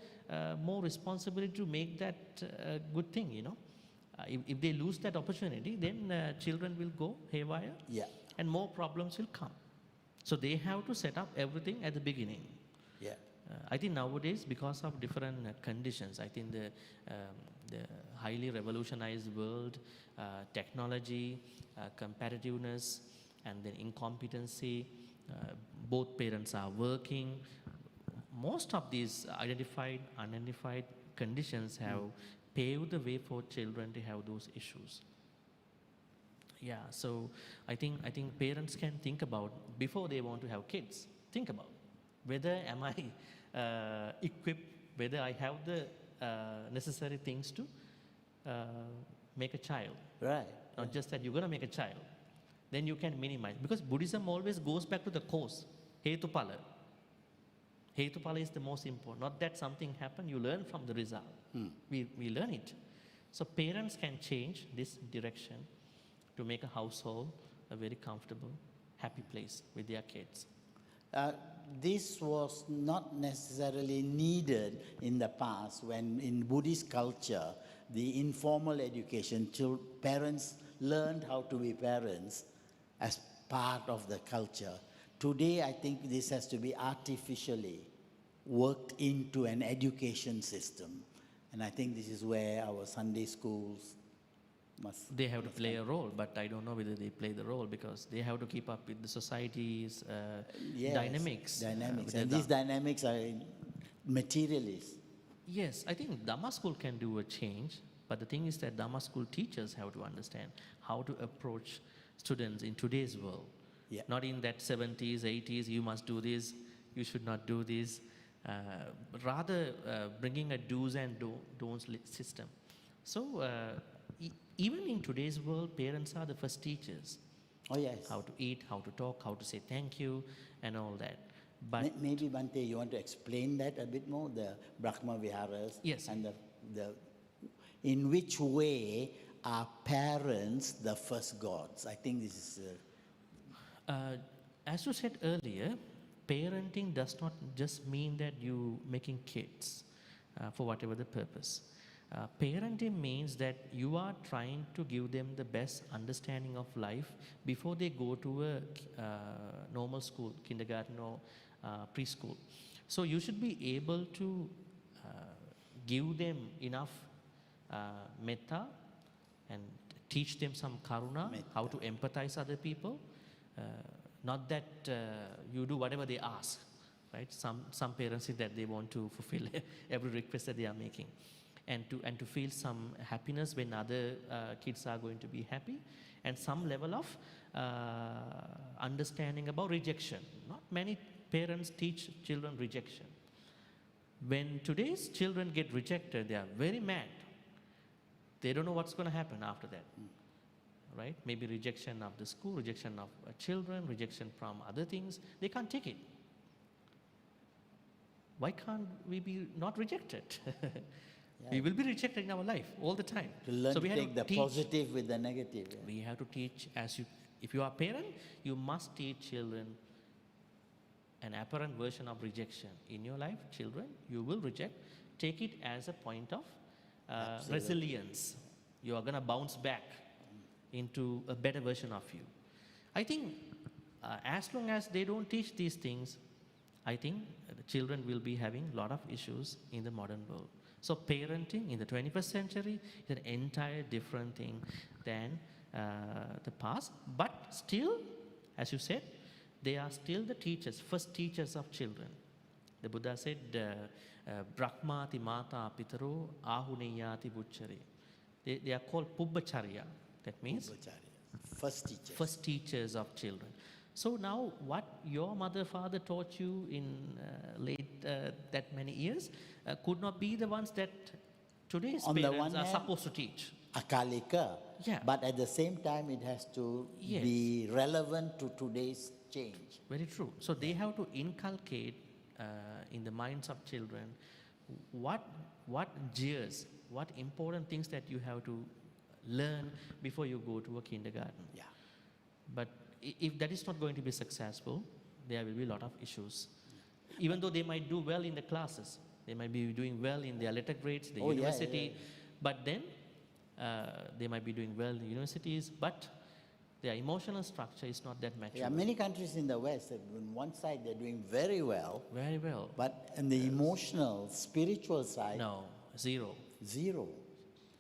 more responsibility to make that a good thing, you know. If they lose that opportunity, then children will go haywire, and more problems will come. So they have to set up everything at the beginning. Yeah. I think nowadays, because of different conditions, I think the highly revolutionized world, technology, competitiveness, and then incompetency, both parents are working. Most of these identified, unidentified conditions have paved the way for children to have those issues. Yeah, so I think parents can think about, before they want to have kids, think about whether am I equipped, whether I have the necessary things to make a child. Right. Not just that you're going to make a child. Then you can minimize. Because Buddhism always goes back to the cause, Hetupala. Hetupala is the most important. Not that something happened, you learn from the result. We learn it. So parents can change this direction to make a household a very comfortable, happy place with their kids. This was not necessarily needed in the past when in Buddhist culture, the informal education, parents learned how to be parents as part of the culture. Today, I think this has to be artificially worked into an education system. And I think this is where our Sunday schools They have to play a role, but I don't know whether they play the role, because they have to keep up with the society's dynamics. And these dynamics are materialist. Yes, I think Dhamma school can do a change, but the thing is that Dhamma school teachers have to understand how to approach students in today's world. Not in that 70s, 80s, you must do this, you should not do this. Rather, bringing a do's and don'ts system. So, even in today's world, parents are the first teachers. Oh, yes. How to eat, how to talk, how to say thank you, and all that. But maybe, Bhante, you want to explain that a bit more, the Brahma Viharas? Yes. And the in which way are parents the first gods? I think this is... As you said earlier, parenting does not just mean that you making kids for whatever the purpose. Parenting means that you are trying to give them the best understanding of life before they go to a normal school, kindergarten or preschool. So you should be able to give them enough metta and teach them some karuna, how to empathize other people. Not that you do whatever they ask, right? Some parents say that they want to fulfill every request that they are making. And to feel some happiness when other kids are going to be happy, and some level of understanding about rejection. Not many parents teach children rejection. When today's children get rejected, they are very mad. They don't know what's going to happen after that, right? Maybe rejection of the school, rejection of children, rejection from other things. They can't take it. Why can't we be not rejected? We will be rejected in our life all the time. To learn so we to have take the teach, positive with the negative. Yeah. We have to teach if you are a parent, you must teach children an apparent version of rejection. In your life, children, you will reject. Take it as a point of resilience. You are going to bounce back into a better version of you. I think as long as they don't teach these things, I think the children will be having a lot of issues in the modern world. So parenting in the 21st century is an entire different thing than the past. But still, as you said, they are still the teachers, first teachers of children. The Buddha said, Brahmati mata pitaro ahuneyati bucchare. They are called Pubbacharya. That means First teachers. First teachers of children. So now what your mother, father taught you in late that many years could not be the ones that today's On the parents one are hand, supposed to teach. Akalika. Yeah. But at the same time, it has to Yes. be relevant to today's change. Very true. So they have to inculcate in the minds of children what gears, what important things that you have to learn before you go to a kindergarten. Yeah. But if that is not going to be successful, there will be a lot of issues. Even though they might do well in the classes, they might be doing well in their letter grades, the university, but then they might be doing well in the universities, but their emotional structure is not that mature. Yeah, many countries in the West, on one side they're doing very well, Very well. but on the emotional, spiritual side, No, zero. zero.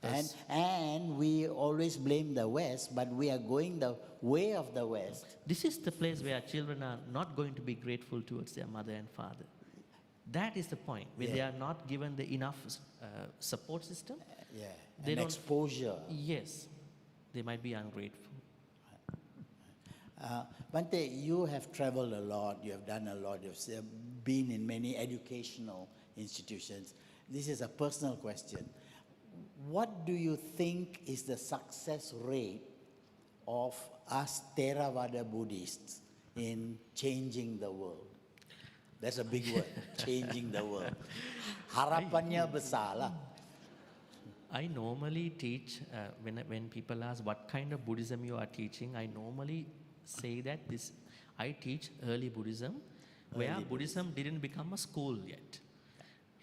Yes. And we always blame the West, but we are going the way of the West. This is the place where children are not going to be grateful towards their mother and father. That is the point, when they are not given the enough support system. Yeah, They and don't- exposure. Yes, they might be ungrateful. Bhante, you have traveled a lot, you have done a lot, you've been in many educational institutions. This is a personal question. What do you think is the success rate of us Theravada Buddhists in changing the world? That's a big word, changing the world. Harapannya besar lah. I normally teach, when people ask what kind of Buddhism you are teaching, I normally say that I teach early Buddhism, where Buddhism didn't become a school yet.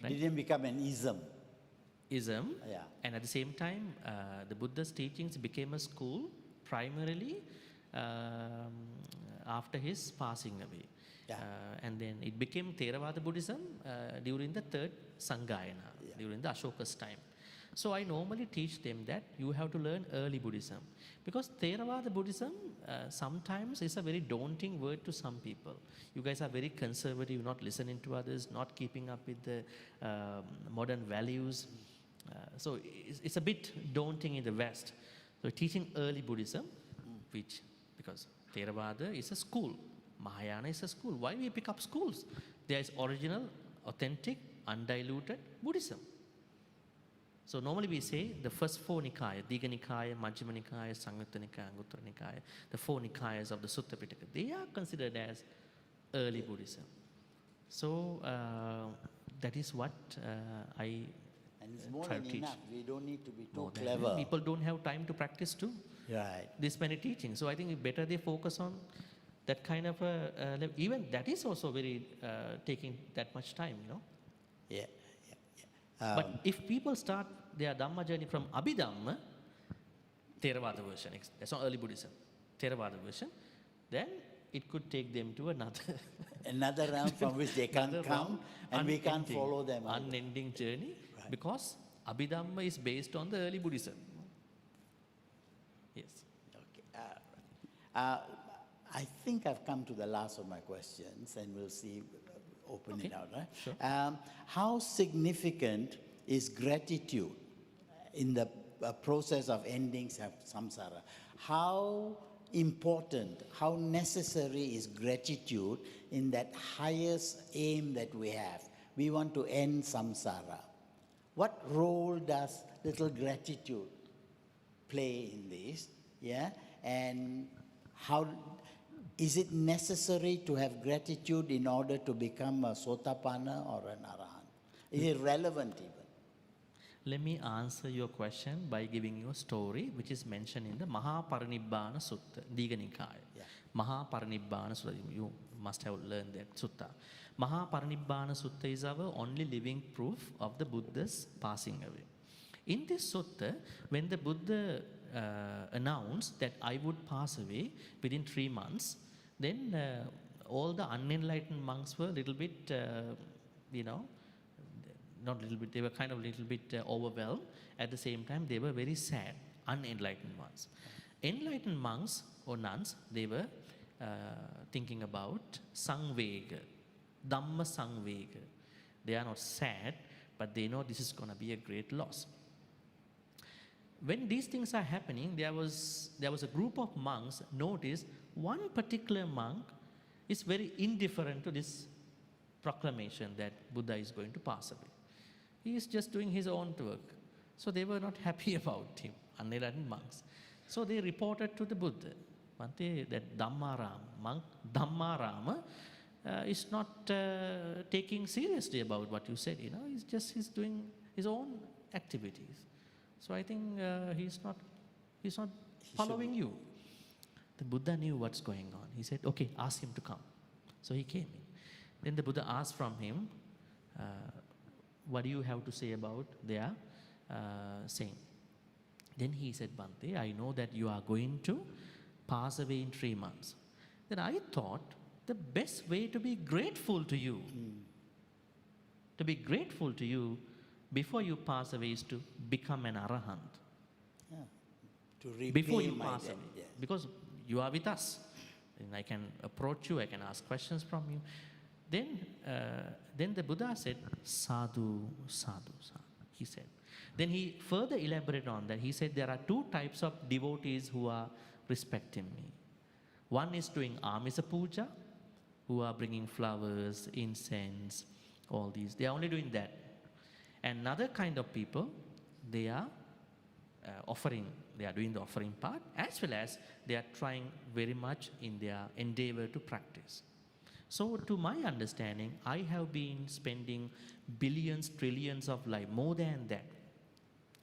Right? Didn't become an ism. Ism, Yeah. and at the same time, the Buddha's teachings became a school primarily after his passing away. Yeah. And then it became Theravada Buddhism during the third Sanghayana, during the Ashoka's time. So I normally teach them that you have to learn early Buddhism, because Theravada Buddhism sometimes is a very daunting word to some people. You guys are very conservative, not listening to others, not keeping up with the modern values. So it's a bit daunting in the West. So teaching early Buddhism, because Theravada is a school, Mahayana is a school. Why we pick up schools? There is original, authentic, undiluted Buddhism. So normally we say the first four Nikaya, Diga Nikaya, Majjhima Nikaya, Samyutta Nikaya, Anguttara Nikaya, the four Nikayas of the Sutta Pitaka, they are considered as early Buddhism. So that is what I And it's more try than to teach. enough. We don't need to be too More than- clever. People don't have time to practice too. Right. This many teachings. So I think it's better they focus on that kind of a level. Even that is also very taking that much time, you know. Yeah. Yeah. But if people start their Dhamma journey from Abhidhamma, Theravada version, that's not early Buddhism, Theravada version, then it could take them to Another realm from which they can't another come, realm, and we can't unending- follow them. either. Unending journey, Right. because Abhidhamma is based on the early Buddhism. Yes. Okay. I think I've come to the last of my questions, and we'll see, open it Okay, out. Right? sure. How significant is gratitude in the process of ending samsara? How important, how necessary is gratitude in that highest aim that we have? We want to end samsara. What role does little gratitude play in this? Yeah, and how is it necessary to have gratitude in order to become a sotapanna or an arahant? Is it relevant even? Let me answer your question by giving you a story which is mentioned in the Mahaparinibbana Sutta, Digha Nikaya. Yeah. Mahaparinibbana Sutta, you must have learned that sutta. Mahaparinibbana Sutta is our only living proof of the Buddha's passing away. In this sutta, when the Buddha announced that I would pass away within 3 months, then all the unenlightened monks were a little bit, not a little bit, they were kind of a little bit overwhelmed. At the same time, they were very sad, unenlightened ones. Enlightened monks or nuns, they were thinking about Sangvega, Dhamma Sangvega. They are not sad, but they know this is going to be a great loss. When these things are happening, there was a group of monks noticed one particular monk is very indifferent to this proclamation that Buddha is going to pass away. He is just doing his own work. So they were not happy about him, unenlightened monks. So they reported to the Buddha, Bhante, that monk Dhammarama is not taking seriously about what you said. He's doing his own activities. So I think he's not following you. The Buddha knew what's going on. He said, okay, ask him to come. So he came in. Then the Buddha asked from him, what do you have to say about their saying? Then he said, Bhante, I know that you are going to pass away in 3 months. Then I thought the best way to be grateful to you, to be grateful to you before you pass away is to become an arahant. Yeah. To repay Before you my pass debt, away. yes. Because you are with us. And I can approach you, I can ask questions from you. Then the Buddha said, sadhu, sadhu, sadhu, he said. Then he further elaborated on that. He said, there are 2 types of devotees who are respecting me. One is doing Amisa Puja, who are bringing flowers, incense, all these. They are only doing that. Another kind of people, they are offering, they are doing the offering part, as well as they are trying very much in their endeavor to practice. So to my understanding, I have been spending billions, trillions of life, more than that,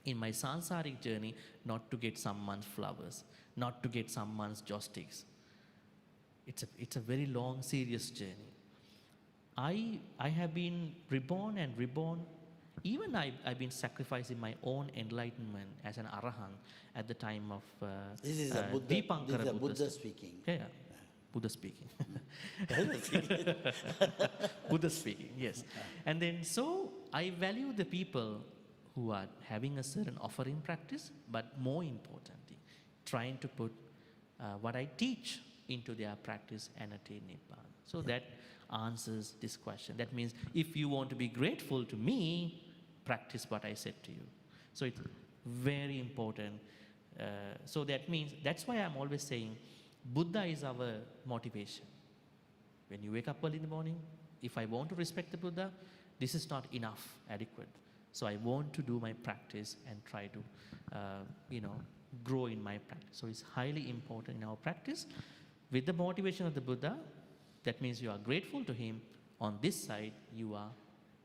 in my sansaric journey, not to get someone's flowers, not to get someone's joysticks. It's a very long, serious journey. I have been reborn and reborn. Even I've been sacrificing my own enlightenment as an arahant at the time of This is a Buddha speaking. Yeah. Buddha speaking. Buddha speaking, yes. And then so I value the people who are having a certain offering practice, but more importantly, trying to put what I teach into their practice and attain Nibbana. So that answers this question. That means if you want to be grateful to me, practice what I said to you. So it's very important. So that means, that's why I'm always saying, Buddha is our motivation. When you wake up early in the morning, if I want to respect the Buddha, this is not enough, adequate. So I want to do my practice and try to, grow in my practice. So it's highly important in our practice. With the motivation of the Buddha, that means you are grateful to him. On this side, you are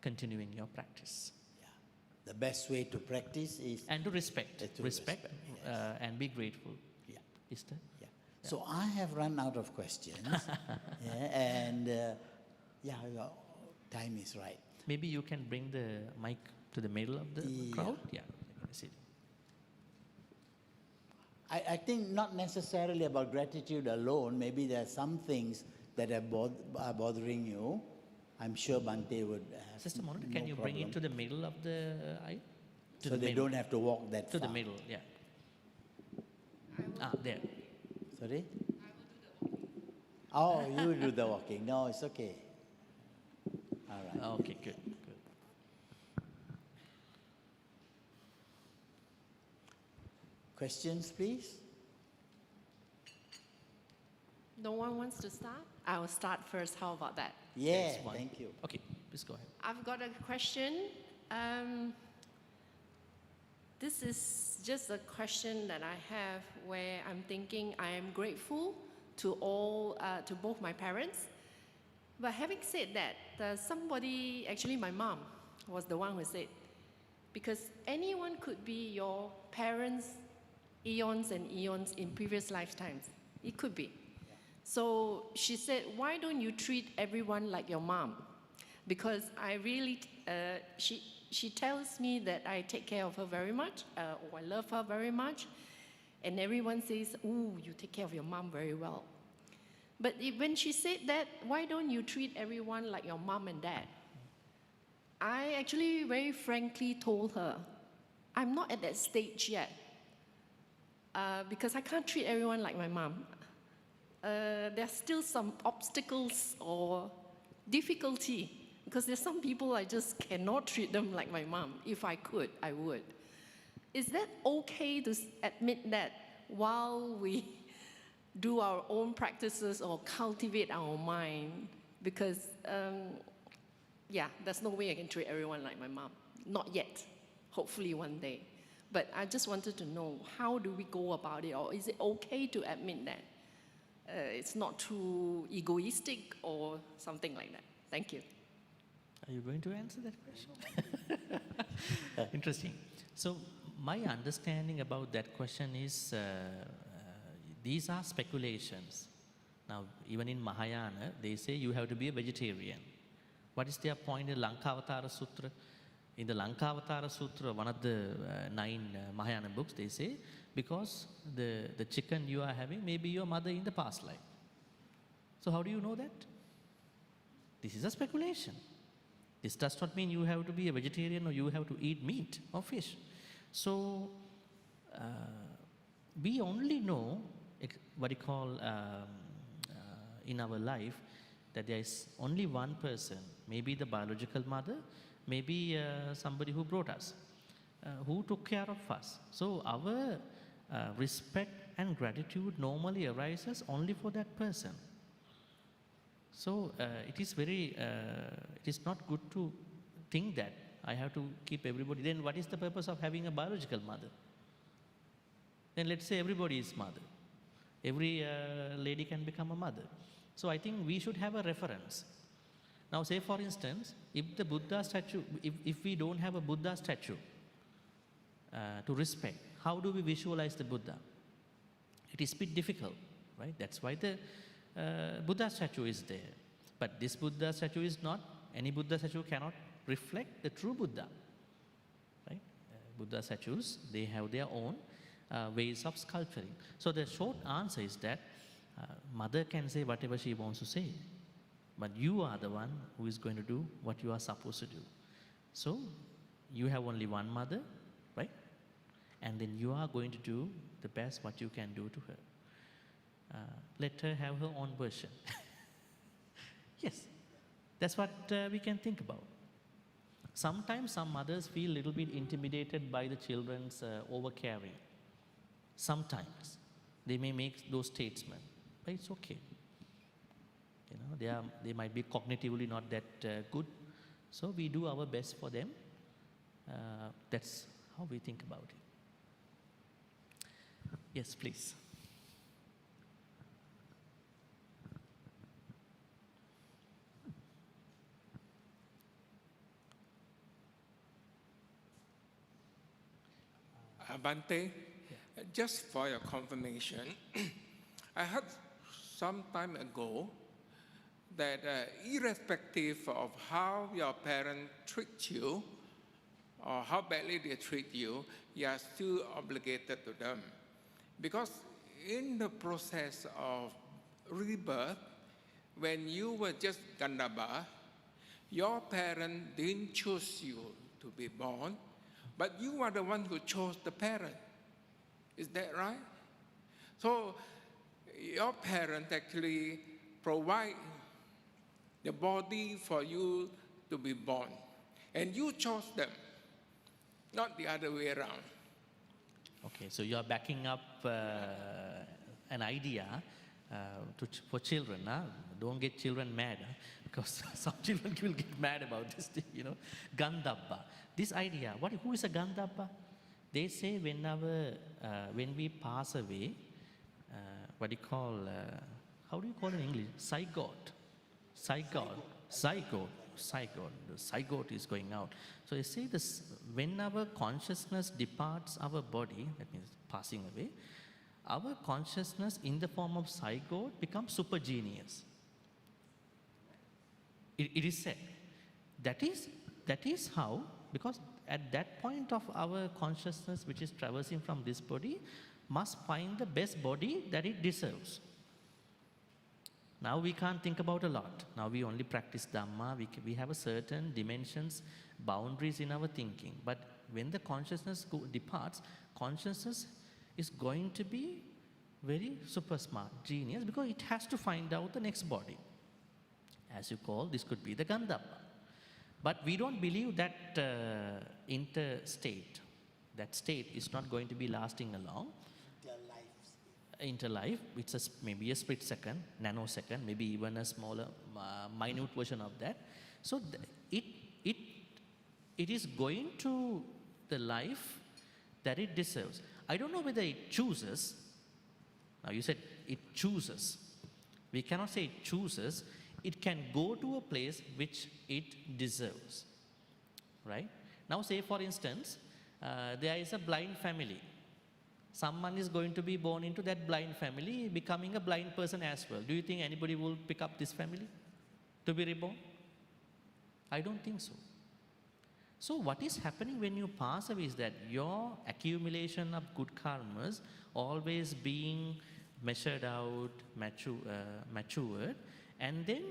continuing your practice. The best way to practice is And to respect. to Respect, yes. and be grateful. Yeah. Is there? Yeah. So I have run out of questions, yeah, and yeah, time is right. Maybe you can bring the mic to the middle of the Yeah. crowd. Yeah. I see. I think not necessarily about gratitude alone. Maybe there are some things that are bothering you. I'm sure Bhante would have. Sister Monica, no can you bring it to problem. the middle of the aisle? To So the they middle. don't have to walk that To far. the middle, yeah. There. Sorry? Oh, you do the walking. No, it's okay. All right. Okay, good, good. Questions, please? No one wants to start? I will start first. How about that? Yeah, That's one. thank you. Okay, please go ahead. I've got a question. This is just a question that I have where I'm thinking I am grateful to to both my parents. But having said that, somebody, actually my mom, was the one who said, because anyone could be your parents eons and eons in previous lifetimes. It could be. So she said, why don't you treat everyone like your mom? Because I really, she tells me that I take care of her very much, or I love her very much. And everyone says, ooh, you take care of your mom very well. But when she said that, why don't you treat everyone like your mom and dad? I actually very frankly told her, I'm not at that stage yet. Because I can't treat everyone like my mom. There's still some obstacles or difficulty, because there's some people I just cannot treat them like my mom. If I could, I would. Is that okay to admit that while we do our own practices or cultivate our mind? Because, yeah, there's no way I can treat everyone like my mom. Not yet. Hopefully one day. But I just wanted to know, how do we go about it? Or is it okay to admit that? It's not too egoistic or something like that. Thank you. Are you going to answer that question? Interesting. So my understanding about that question is, these are speculations. Now, even in Mahayana, they say you have to be a vegetarian. What is their point in Lankavatara Sutra? In the Lankavatara Sutra, one of the 9 Mahayana books, they say, because the chicken you are having may be your mother in the past life. So how do you know that? This is a speculation. This does not mean you have to be a vegetarian or you have to eat meat or fish. So we only know what you call in our life that there is only one person, maybe the biological mother, maybe somebody who brought us, who took care of us. So our respect and gratitude normally arises only for that person. So it is not good to think that I have to keep everybody. Then what is the purpose of having a biological mother? Then let's say everybody is mother. Every lady can become a mother. So I think we should have a reference. Now say for instance, if the Buddha statue, if we don't have a Buddha statue to respect, how do we visualize the Buddha? It is a bit difficult, right? That's why the Buddha statue is there. But this Buddha statue is not, any Buddha statue cannot reflect the true Buddha, right? Buddha statues, they have their own ways of sculpturing. So the short answer is that mother can say whatever she wants to say, but you are the one who is going to do what you are supposed to do. So you have only one mother, right? And then you are going to do the best what you can do to her. Let her have her own version. Yes, that's what we can think about. Sometimes some mothers feel a little bit intimidated by the children's overcaring. Sometimes they may make those statements, but it's okay. You know, they might be cognitively not that good, so we do our best for them. That's how we think about it. Yes, please. Bhante, just for your confirmation, I heard some time ago that irrespective of how your parents treat you or how badly they treat you, you are still obligated to them. Because in the process of rebirth, when you were just Gandhabba, your parents didn't choose you to be born, but you are the one who chose the parent. Is that right? So your parents actually provide the body for you to be born, and you chose them, not the other way around. Okay, so you are backing up an idea for children. Huh? Don't get children mad, huh? Because some children will get mad about this thing, Gandhabba. This idea, who is a Gandhabba? They say when we pass away, how do you call it in English? Zygote. The zygote is going out. So they say this, when our consciousness departs our body, that means passing away, our consciousness in the form of zygote becomes super genius. It is said. That is how, because at that point of our consciousness which is traversing from this body, must find the best body that it deserves. Now we can't think about a lot. Now we only practice Dhamma. We have a certain dimensions, boundaries in our thinking. But when the consciousness departs, consciousness is going to be very super smart, genius, because it has to find out the next body. As you call, this could be the Gandhabba. But we don't believe that interstate, that state is not going to be lasting along. Interlife, it's maybe a split second, nanosecond, maybe even a smaller, minute version of that. So it is going to the life that it deserves. I don't know whether it chooses. Now you said it chooses. We cannot say it chooses. It can go to a place which it deserves, right? Now say for instance, there is a blind family. Someone is going to be born into that blind family, becoming a blind person as well. Do you think anybody will pick up this family to be reborn? I don't think so. So what is happening when you pass away is that your accumulation of good karmas always being measured out, matured, and then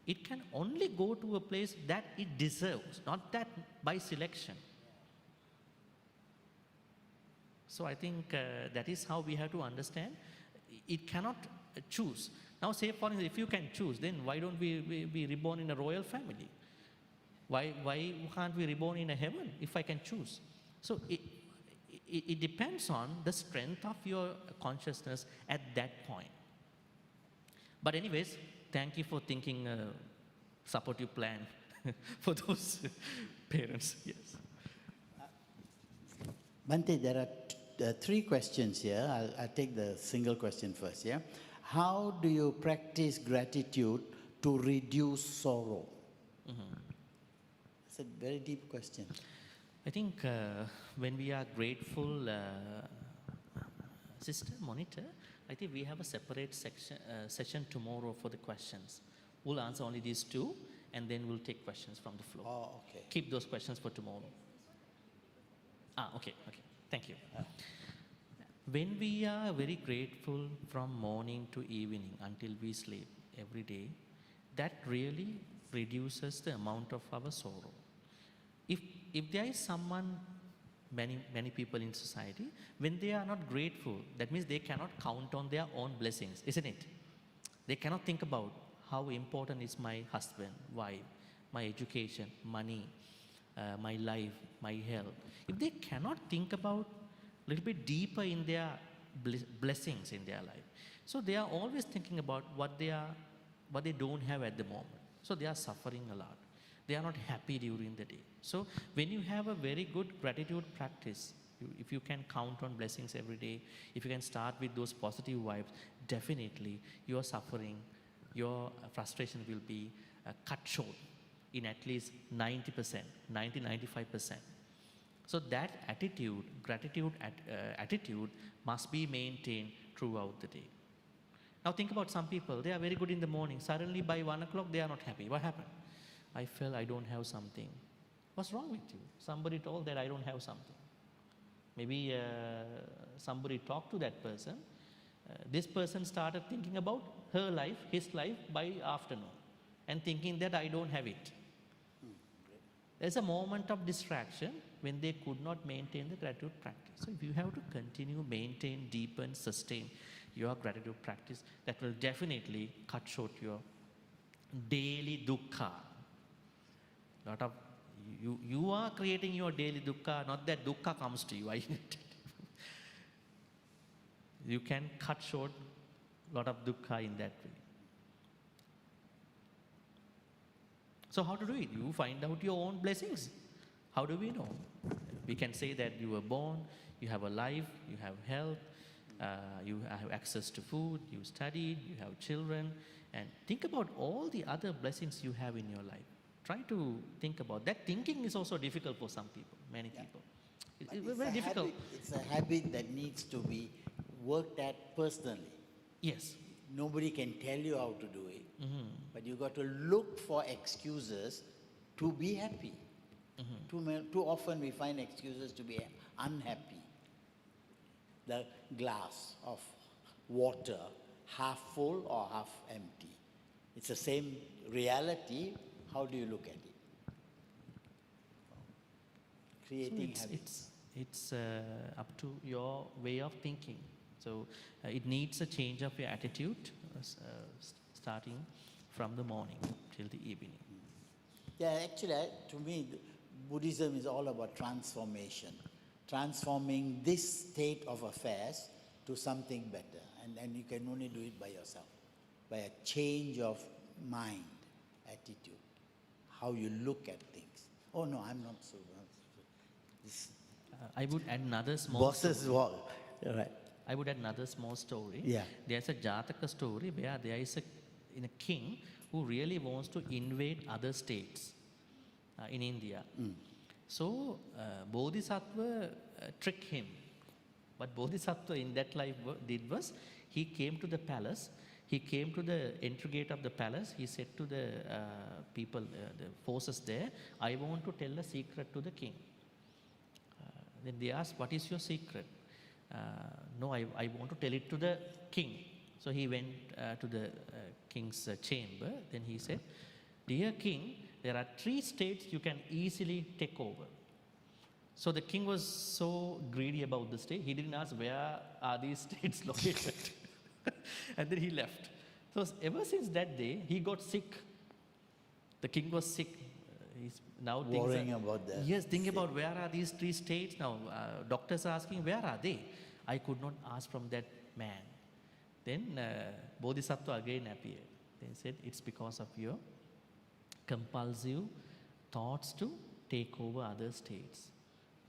it can only go to a place that it deserves, not that by selection. So I think that is how we have to understand. It cannot choose. Now say for instance, if you can choose, then why don't we be reborn in a royal family? Why can't we reborn in a heaven if I can choose? So it depends on the strength of your consciousness at that point. But anyways, thank you for thinking a supportive plan for those parents. Yes. Bhante, there are three questions here. I'll take the single question first, yeah? How do you practice gratitude to reduce sorrow? Mm-hmm. It's a very deep question. I think when we are grateful, Sister Monitor, I think we have a separate session tomorrow for the questions. We'll answer only these two, and then we'll take questions from the floor. Oh, okay. Keep those questions for tomorrow. Okay. Thank you. When we are very grateful from morning to evening until we sleep every day, that really reduces the amount of our sorrow. If there is someone, many people in society, when they are not grateful, that means they cannot count on their own blessings, isn't it? They cannot think about how important is my husband, wife, my education, money, my life, my health. If they cannot think about a little bit deeper in their blessings in their life, so they are always thinking about what they don't have at the moment. So they are suffering a lot. They are not happy during the day. So when you have a very good gratitude practice, if you can count on blessings every day, if you can start with those positive vibes, definitely your suffering, your frustration will be cut short in at least 90%, 90-95%. So that attitude, attitude must be maintained throughout the day. Now think about some people, they are very good in the morning. Suddenly by 1 o'clock, they are not happy. What happened? I felt I don't have something. What's wrong with you? Somebody told that I don't have something. Maybe somebody talked to that person. This person started thinking about her life, his life by afternoon and thinking that I don't have it. There's a moment of distraction when they could not maintain the gratitude practice. So if you have to continue, maintain, deepen, sustain your gratitude practice, that will definitely cut short your daily dukkha. Lot of you are creating your daily dukkha, not that dukkha comes to you. You can cut short a lot of dukkha in that way. So how to do it? You find out your own blessings. How do we know? We can say that you were born, you have a life, you have health, you have access to food, you studied, you have children, and think about all the other blessings you have in your life. Try to think about that. Thinking is also difficult for some people, many people. It's very difficult. It's a habit that needs to be worked at personally. Yes. Nobody can tell you how to do it, but you got to look for excuses to be happy. Too often we find excuses to be unhappy. The glass of water, half full or half empty. It's the same reality. How do you look at it? Creating habits. It's up to your way of thinking. So it needs a change of your attitude, starting from the morning till the evening. Yeah, actually, to me, Buddhism is all about transformation. Transforming this state of affairs to something better. And you can only do it by yourself, by a change of mind, attitude, how you look at things. Oh no, I'm not so. I would add another small Bosses walk. Right. I would add another small story. Yeah. There's a Jataka story where there is a king who really wants to invade other states in India. So Bodhisattva tricked him. What Bodhisattva in that life did was, he came to the palace, he came to the entry gate of the palace, he said to the people, the forces there, I want to tell a secret to the king. Then they asked, what is your secret? No, I want to tell it to the king. So he went to the king's chamber. Then he said, dear king, there are 3 states you can easily take over. So the king was so greedy about the state, he didn't ask where are these states located. And then he left. So ever since that day, he got sick. The king was sick. He's now worrying about that. Yes, think about where are these 3 states now. Doctors are asking, where are they? I could not ask from that man. Then Bodhisattva again appeared. They said, it's because of your compulsive thoughts to take over other states,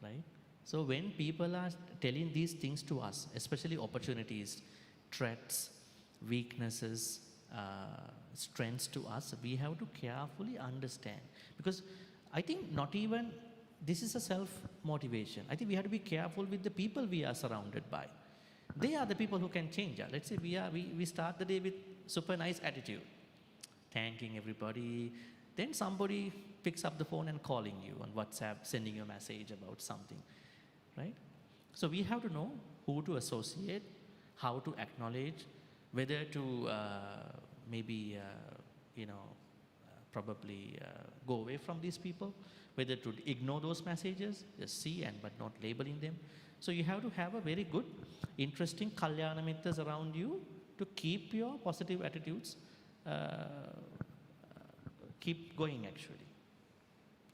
right? So when people are telling these things to us, especially opportunities, threats, weaknesses, strengths to us, we have to carefully understand. Because I think not even, this is a self-motivation. I think we have to be careful with the people we are surrounded by. They are the people who can change us. Let's say we start the day with super nice attitude, thanking everybody. Then somebody picks up the phone and calling you on WhatsApp, sending you a message about something, right? So we have to know who to associate, how to acknowledge, whether to probably go away from these people, whether to ignore those messages, just see but not labeling them. So you have to have a very good, interesting kalyana mittas around you to keep your positive attitudes, keep going actually.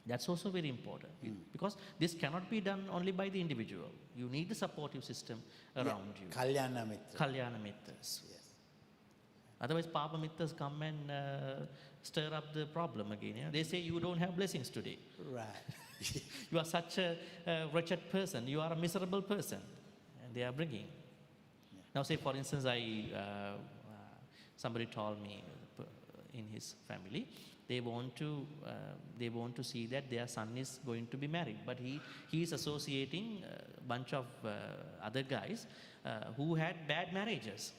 That's also very important because this cannot be done only by the individual. You need a supportive system around you. Kalyana Mitra. Kalyana mittas. Yes. Otherwise, Papa mittas come and stir up the problem again. Yeah? They say you don't have blessings today. Right. You are such a wretched person. You are a miserable person. And they are bringing. Yeah. Now say for instance, somebody told me in his family, They want to see that their son is going to be married. But he is associating a bunch of other guys who had bad marriages.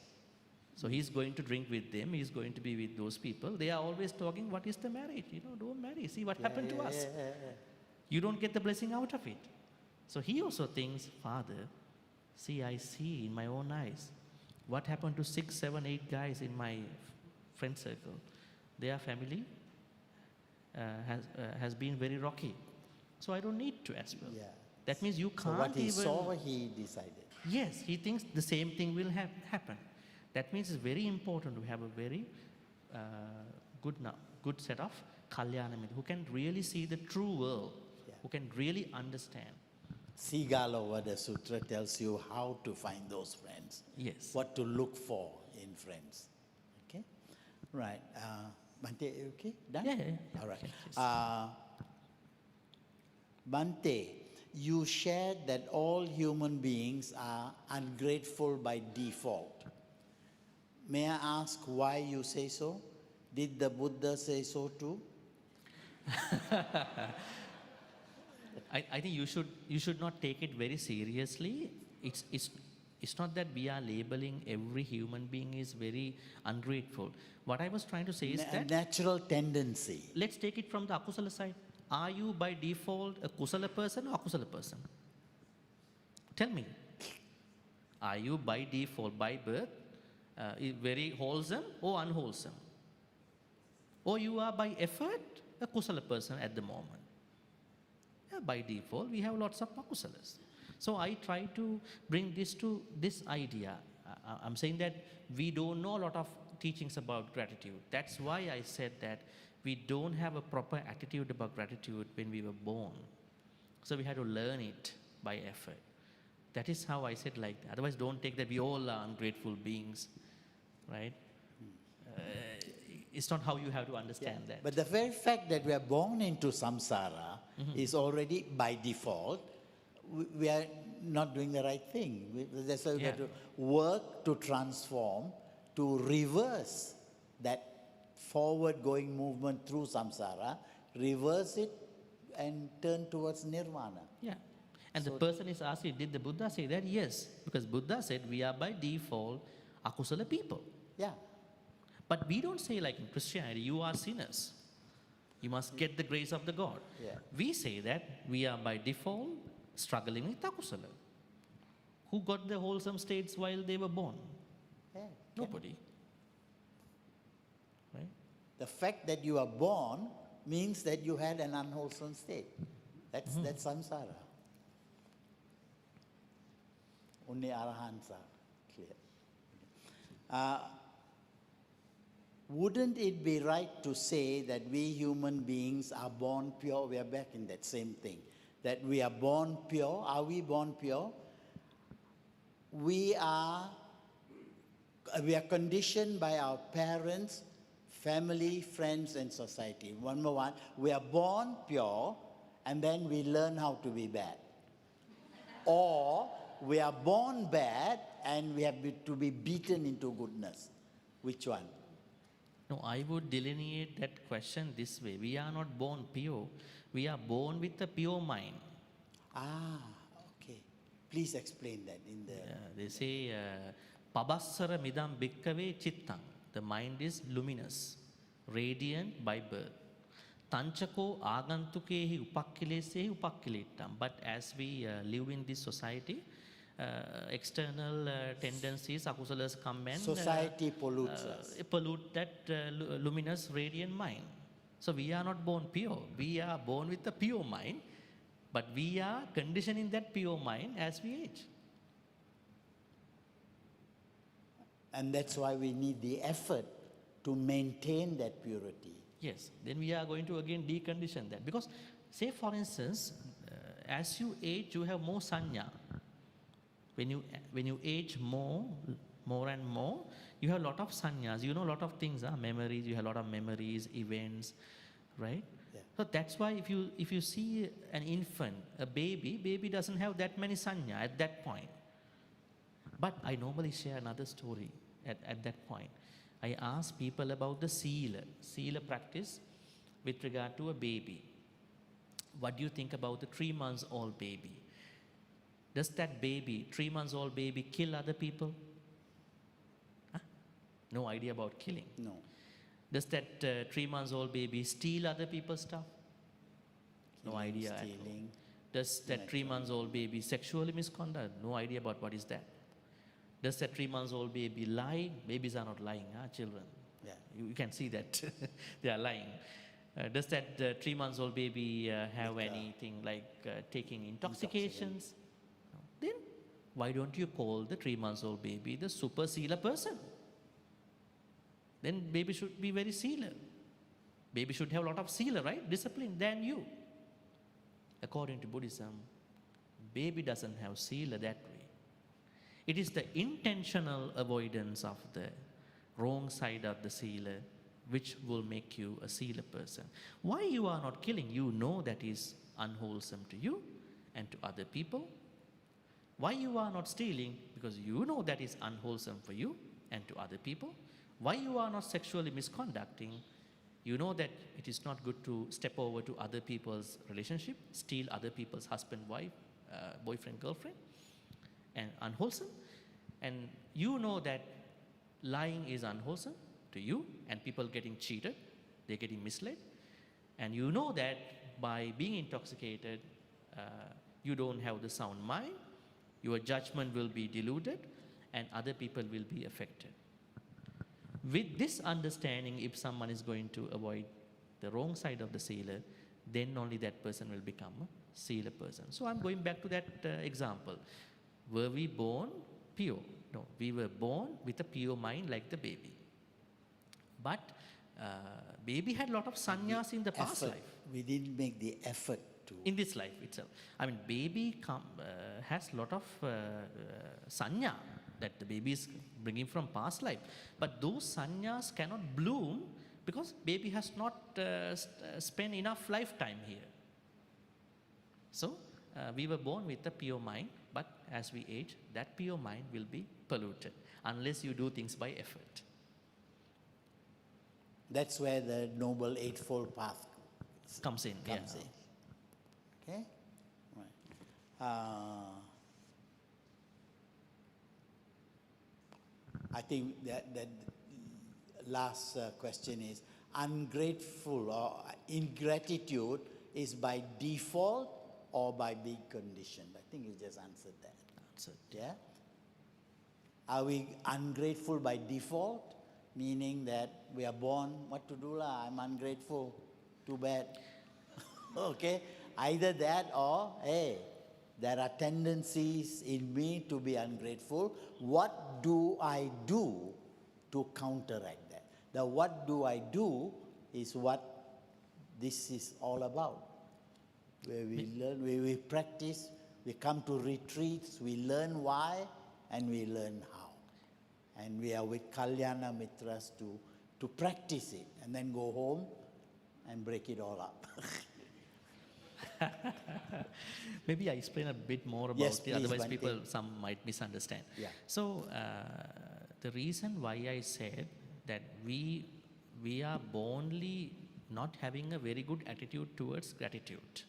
So he's going to drink with them. He's going to be with those people. They are always talking, what is the marriage? Don't marry. See what happened to us. You don't get the blessing out of it. So he also thinks, Father, see, I see in my own eyes what happened to 6, 7, 8 guys in my friend circle. Their family has been very rocky. So I don't need to as well. Yeah. That means you can't So what he even... saw, he decided. Yes, he thinks the same thing will happen. That means it's very important to have a very good set of Kalyana Mitra who can really see the true world, who can really understand. Sigala Sutra tells you how to find those friends. Yes. What to look for in friends. Okay? Right. Bhante, okay? Done? Yeah. All right. Yes. Bhante, you shared that all human beings are ungrateful by default. May I ask why you say so? Did the Buddha say so too? I think you should not take it very seriously. It's not that we are labeling every human being is very ungrateful. What I was trying to say is that natural tendency. Let's take it from the akusala side. Are you by default a kusala person or akusala person? Tell me. Are you by default, by birth, very wholesome or unwholesome? Or you are by effort a kusala person at the moment? By default, we have lots of akusalas. So I try to bring this to this idea. I'm saying that we don't know a lot of teachings about gratitude. That's why I said that we don't have a proper attitude about gratitude when we were born. So we had to learn it by effort. That is how I said like that. Otherwise, don't take that we all are ungrateful beings, right? It's not how you have to understand that. But the very fact that we are born into samsara is already by default, we are not doing the right thing. That's why we have to work to transform, to reverse that forward-going movement through samsara, reverse it and turn towards nirvana. Yeah. And so the person is asking, did the Buddha say that? Yes. Because Buddha said we are by default akusala people. Yeah. But we don't say like in Christianity, you are sinners. You must get the grace of the God. Yeah. We say that we are by default struggling with akusala. Who got the wholesome states while they were born? Yeah. Nobody. Right? The fact that you are born means that you had an unwholesome state. That's samsara. Only arahants are clear. Wouldn't it be right to say that we human beings are born pure? We are back in that same thing. That we are born pure. Are we born pure? We are conditioned by our parents, family, friends, and society. Number one, we are born pure, and then we learn how to be bad. Or we are born bad, and we have to be beaten into goodness. Which one? No, I would delineate that question this way. We are not born pure. We are born with a pure mind. Okay. Please explain that in the... They say, Pabassara midam bhikkave chittang. The mind is luminous, radiant by birth. Tanchako agantukehi upakkilesehi upakkilettam. But as we live in this society, external tendencies, akusalas come and society pollutes us. Pollute that luminous, radiant mind. So we are not born pure. We are born with a pure mind, but we are conditioning that pure mind as we age. And that's why we need the effort to maintain that purity. Yes, then we are going to again decondition that. Because, say for instance, as you age, you have more sanya. When you age more and more, you have a lot of sanyas. You know a lot of things, memories. You have a lot of memories, events, right? Yeah. So that's why if you see an infant, a baby doesn't have that many sanya at that point. But I normally share another story at that point. I ask people about the sila practice. with regard to a baby. What do you think about the 3 months old baby? Does that baby, 3 months old baby, kill other people? Huh? No idea about killing. No. Does that 3 months old baby steal other people's stuff? No Killing, idea at all. stealing. Does that 3 months old baby sexually misconduct? No idea about what is that. Does that 3 months old baby lie? Babies are not lying, children. Yeah. You can see that they are lying. Does that 3 months old baby have anything like taking intoxications? No. Then why don't you call the 3 months old baby the super sealer person? Then baby should be very sealer. Baby should have a lot of sealer, right? Discipline than you. According to Buddhism, baby doesn't have sealer that way. It is the intentional avoidance of the wrong side of the sealer which will make you a sealer person. Why you are not killing? You know that is unwholesome to you and to other people. Why you are not stealing? Because you know that is unwholesome for you and to other people. Why you are not sexually misconducting? You know that it is not good to step over to other people's relationship, steal other people's husband, wife, boyfriend, girlfriend, and unwholesome. And you know that lying is unwholesome to you and people getting cheated, they're getting misled. And you know that by being intoxicated, you don't have the sound mind, your judgment will be diluted, and other people will be affected. With this understanding, if someone is going to avoid the wrong side of the sealer, then only that person will become a sealer person. So I'm going back to that example. Were we born pure? No, we were born with a pure mind like the baby. But baby had a lot of sannyas in the past life. We didn't make the effort to. In this life itself. I mean, baby has a lot of sanya that the baby is bringing from past life. But those sanyas cannot bloom because baby has not spent enough lifetime here. So, we were born with a pure mind, but as we age, that pure mind will be polluted unless you do things by effort. That's where the Noble Eightfold Path Comes in. comes in. Okay? Right. I think that last question is ungrateful or ingratitude is by default or by being conditioned. I think you just answered that. Answered. Yeah? Are we ungrateful by default? Meaning that we are born, what to do lah, I'm ungrateful, too bad. Okay? Either that or, hey, there are tendencies in me to be ungrateful. What do I do to counteract that? The what do I do is what this is all about. Where we learn, where we practice, we come to retreats, we learn why and we learn how. And we are with Kalyana Mitras to practice it and then go home and break it all up. Maybe I explain a bit more about Yes, it, please, otherwise Bhante. some might misunderstand. Yeah. So, the reason why I said that we are bornly not having a very good attitude towards gratitude,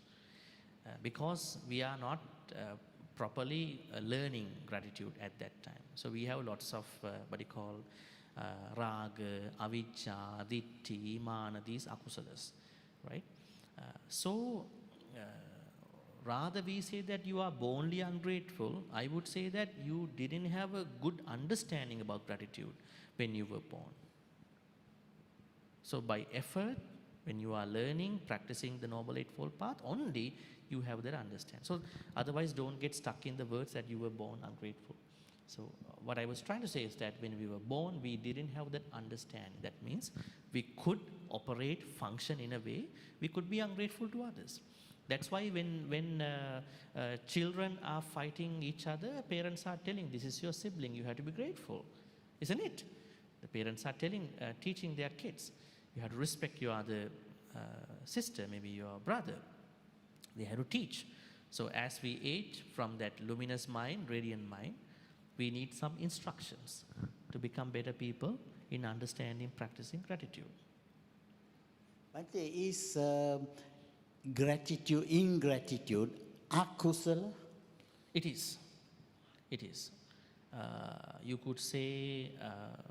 because we are not properly learning gratitude at that time. So we have lots of what you call raga, avijja, ditti, mana, these akusalas, right? So rather we say that you are bornly ungrateful, I would say that you didn't have a good understanding about gratitude when you were born. So by effort, when you are learning, practicing the Noble Eightfold Path, only you have that understanding. So otherwise don't get stuck in the words that you were born ungrateful. So what I was trying to say is that when we were born, we didn't have that understanding. That means we could operate, function in a way, we could be ungrateful to others. That's why when children are fighting each other, parents are telling, this is your sibling, you have to be grateful. Isn't it? The parents are teaching their kids, you have to respect your other sister, maybe your brother. They have to teach. So as we age from that luminous mind, radiant mind, we need some instructions to become better people in understanding, practicing gratitude. Bhante, is ingratitude, akusala? It is. It is. You could say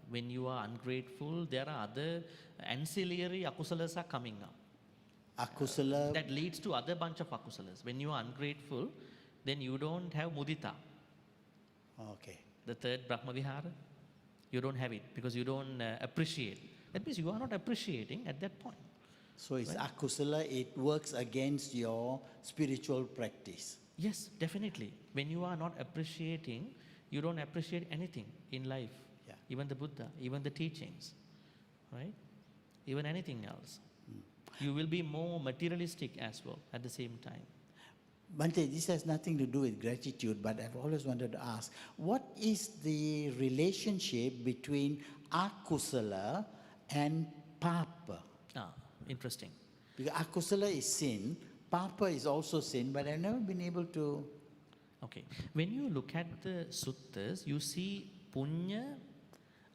when you are ungrateful, there are other ancillary akusalas are coming up. Akusala, That leads to other bunch of akusalas. When you are ungrateful, then you don't have mudita, okay. the third Brahma Vihara. You don't have it because you don't appreciate. That means you are not appreciating at that point. So it's akusala, it works against your spiritual practice. Yes, definitely. When you are not appreciating, you don't appreciate anything in life. Yeah. Even the Buddha, even the teachings, right? Even anything else. You will be more materialistic as well at the same time. Bhante, this has nothing to do with gratitude, but I've always wanted to ask, what is the relationship between akusala and papa? Interesting. Because akusala is sin, papa is also sin, but I've never been able to... Okay. When you look at the suttas, you see punya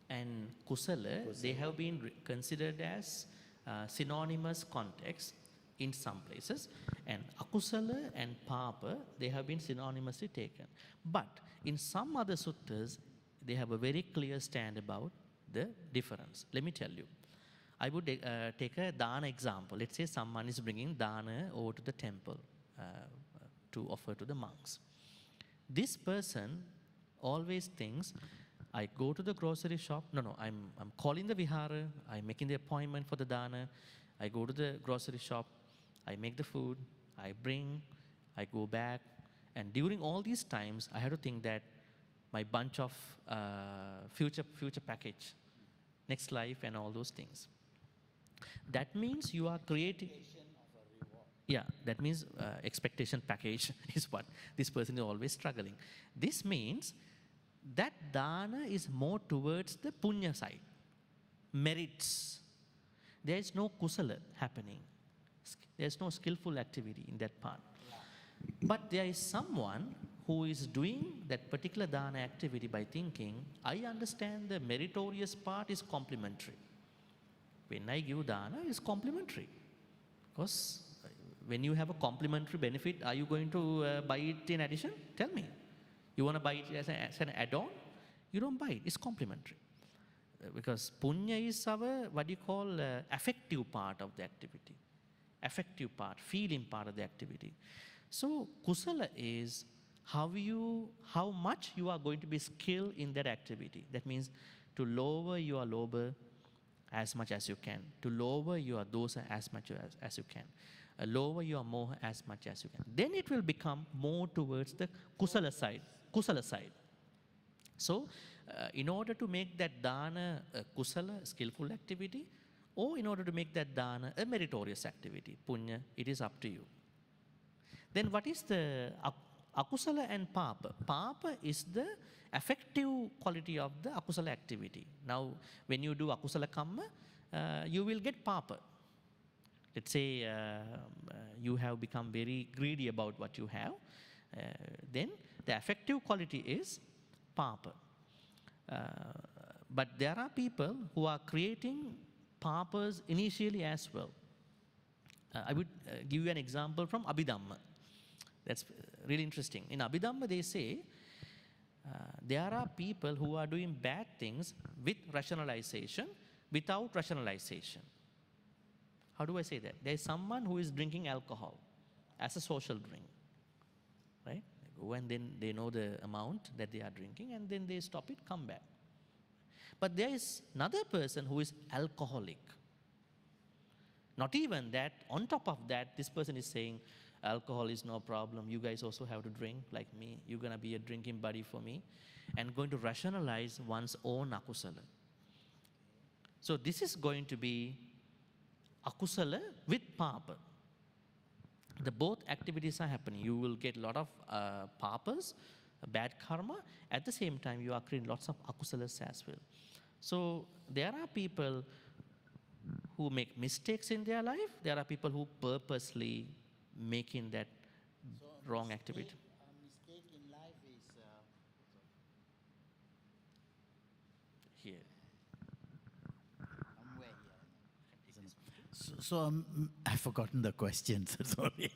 and kusala, they have been considered as synonymous context in some places, and akusala and papa, they have been synonymously taken. But in some other suttas, they have a very clear stand about the difference. Let me tell you. I would take a dana example. Let's say someone is bringing dana over to the temple to offer to the monks. This person always thinks, I go to the grocery shop. No, I'm calling the vihara. I'm making the appointment for the dana. I go to the grocery shop. I make the food. I bring. I go back. And during all these times, I have to think that my bunch of future package, next life, and all those things. That means you are creating. Yeah, that means expectation package is what this person is always struggling. This means that dana is more towards the punya side, merits. There is no kusala happening. There is no skillful activity in that part. But there is someone who is doing that particular dana activity by thinking, I understand the meritorious part is complementary. When I give dana, it's complementary. Because when you have a complementary benefit, are you going to buy it in addition? Tell me. You want to buy it as an add-on? You don't buy it. It's complementary. Because punya is our, what you call, affective part of the activity. Affective part, feeling part of the activity. So kusala is how much you are going to be skilled in that activity. That means to lower your lobha as much as you can, to lower your dosa as much as you can, lower your moha as much as you can. Then it will become more towards the kusala side. So, in order to make that dana a kusala, skillful activity, or in order to make that dana a meritorious activity, punya, it is up to you. Then what is the akusala and papa? Papa is the affective quality of the akusala activity. Now, when you do akusala kamma, you will get papa. Let's say you have become very greedy about what you have. Then the affective quality is papa. But there are people who are creating papas initially as well. I would give you an example from Abhidhamma. That's really interesting. In Abhidhamma, they say there are people who are doing bad things with rationalization, without rationalization. How do I say that? There is someone who is drinking alcohol as a social drink, right? They go and then they know the amount that they are drinking, and then they stop it, come back. But there is another person who is alcoholic. Not even that, on top of that, this person is saying, alcohol is no problem, you guys also have to drink like me, you're going to be a drinking buddy for me, and going to rationalize one's own akusala. So this is going to be akusala with papa. The both activities are happening. You will get a lot of papas, bad karma. At the same time, you are creating lots of akusalas as well. So there are people who make mistakes in their life. There are people who purposely making that wrong activity. A mistake in life is Here. somewhere here. So I've forgotten the question, sorry.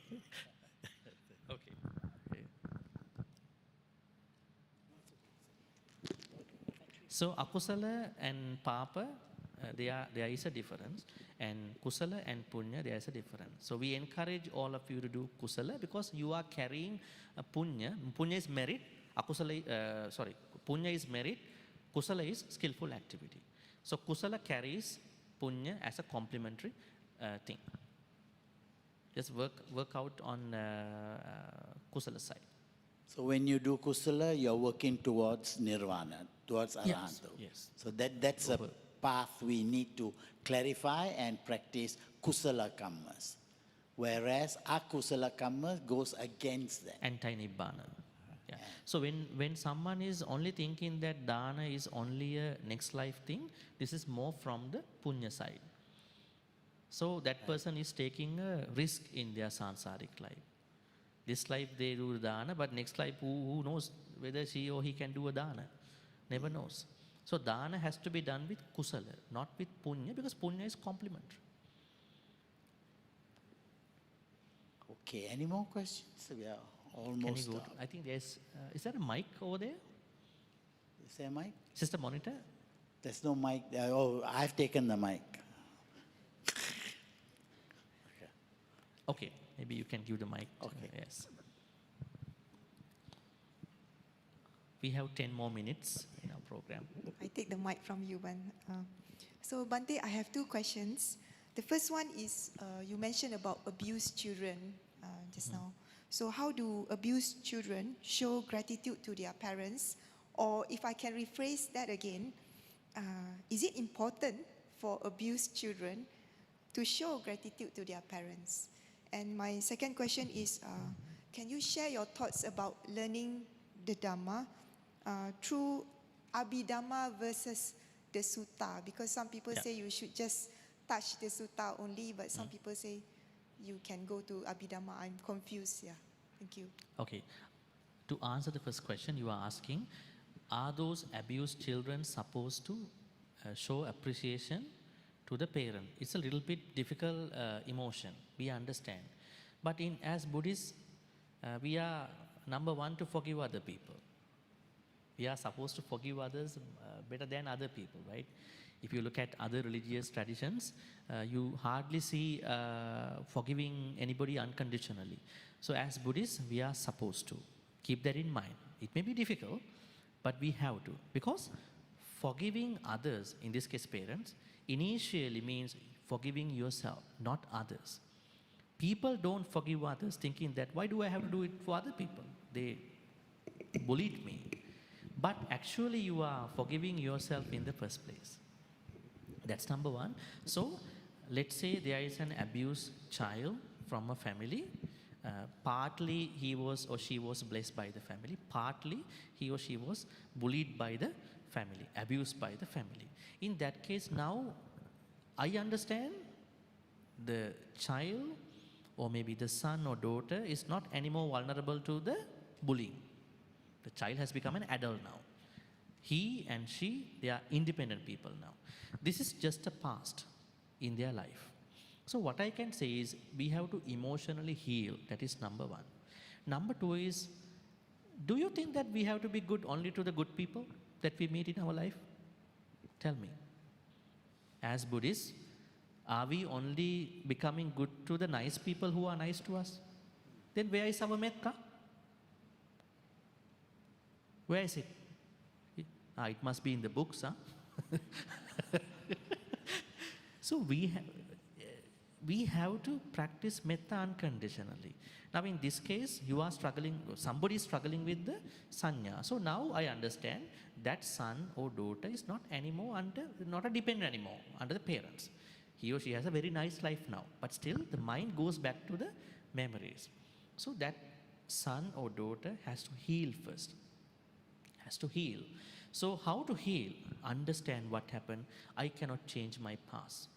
Okay. So akusala and papa, there is a difference, and kusala and punya, there is a difference. So we encourage all of you to do kusala because you are carrying a punya. Punya is merit. Punya is merit. Kusala is skillful activity. So kusala carries punya as a complementary thing. Just work out on kusala side. So when you do kusala, you're working towards nirvana, towards arahanta. Yes. So that's a path we need to clarify and practice kusala kammas. Whereas akusala kammas goes against that. Anti-nibbana. Yeah. So when someone is only thinking that dana is only a next life thing, this is more from the punya side. So that person is taking a risk in their sansaric life. This life they do dana, but next life who knows whether she or he can do a dana? Never knows. So dana has to be done with kusala, not with punya, because punya is complementary. Okay, any more questions? We are almost Can you go? done. I think there's, is there a mic over there? Is there a mic? Sister Monitor? There's no mic. Oh, I've taken the mic. Okay, maybe you can give the mic. Okay. Yes. We have 10 more minutes in our program. I take the mic from you, So Bhante, I have two questions. The first one is, you mentioned about abused children just now. So how do abused children show gratitude to their parents? Or if I can rephrase that again, is it important for abused children to show gratitude to their parents? And my second question is, can you share your thoughts about learning the Dhamma through Abhidhamma versus the Sutta? Because some people say you should just touch the Sutta only, but some people say you can go to Abhidhamma. I'm confused, Thank you. Okay. To answer the first question, you are asking, are those abused children supposed to show appreciation to the parent? It's a little bit difficult emotion, we understand. But as Buddhists, we are number one to forgive other people. We are supposed to forgive others better than other people, right? If you look at other religious traditions, you hardly see forgiving anybody unconditionally. So as Buddhists, we are supposed to keep that in mind. It may be difficult, but we have to. Because forgiving others, in this case parents, initially means forgiving yourself, not others. People don't forgive others thinking that, why do I have to do it for other people? They bullied me. But actually you are forgiving yourself in the first place. That's number one. So let's say there is an abused child from a family. Partly he was or she was blessed by the family. Partly he or she was bullied by the family, abused by the family. In that case, now I understand the child or maybe the son or daughter is not anymore vulnerable to the bullying. The child has become an adult now. He and she, they are independent people now. This is just a past in their life. So what I can say is we have to emotionally heal. That is number one. Number two is, do you think that we have to be good only to the good people that we meet in our life? Tell me. As Buddhists, are we only becoming good to the nice people who are nice to us? Then where is our metta? Where is it? It must be in the books, huh? So we have to practice metta unconditionally. Now in this case, you are struggling, somebody is struggling with the sanya. So now I understand that son or daughter is not a dependent anymore under the parents. He or she has a very nice life now, but still the mind goes back to the memories. So that son or daughter has to heal first. Has to heal. So how to heal? Understand what happened. I cannot change my past.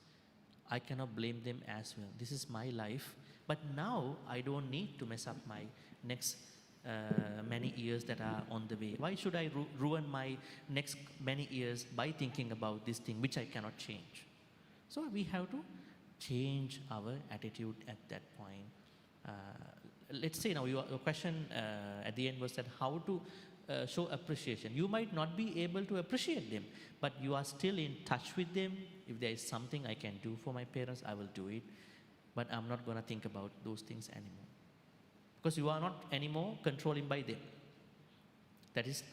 I cannot blame them as well. This is my life. But now I don't need to mess up my next many years that are on the way. Why should I ruin my next many years by thinking about this thing which I cannot change? So we have to change our attitude at that point. Let's say now your question at the end was that how to show appreciation. You might not be able to appreciate them, but you are still in touch with them. If there is something I can do for my parents, I will do it. But I'm not going to think about those things anymore. Because you are not anymore controlling by them. That is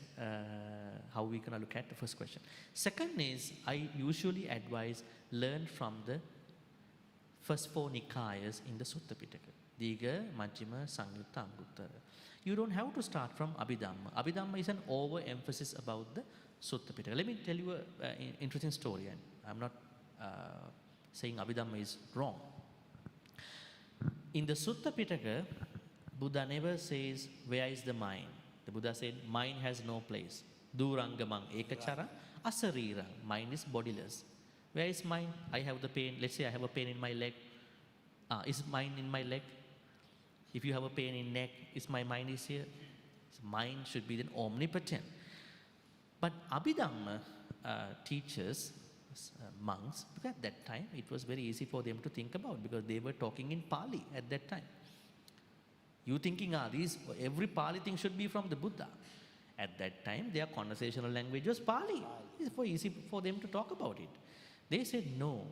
how we can look at the first question. Second is, I usually advise learn from the first 4 Nikayas in the Sutta Pitaka. Diga, Majjhima, Samyutta, Anguttara. You don't have to start from Abhidhamma. Abhidhamma is an overemphasis about the Sutta Pitaka. Let me tell you an interesting story. And I'm not saying Abhidhamma is wrong. In the Sutta Pitaka, Buddha never says, where is the mind? The Buddha said, mind has no place. Durangamang ekachara, asarirang. Mind is bodiless. Where is mind? I have the pain. Let's say I have a pain in my leg. Is mind in my leg? If you have a pain in neck, is my mind is here? So mind should be then omnipotent. But Abhidhamma teaches monks, because at that time it was very easy for them to think about, because they were talking in Pali at that time. You thinking, every Pali thing should be from the Buddha. At that time, their conversational language was Pali. It's easy for them to talk about it. They said, no,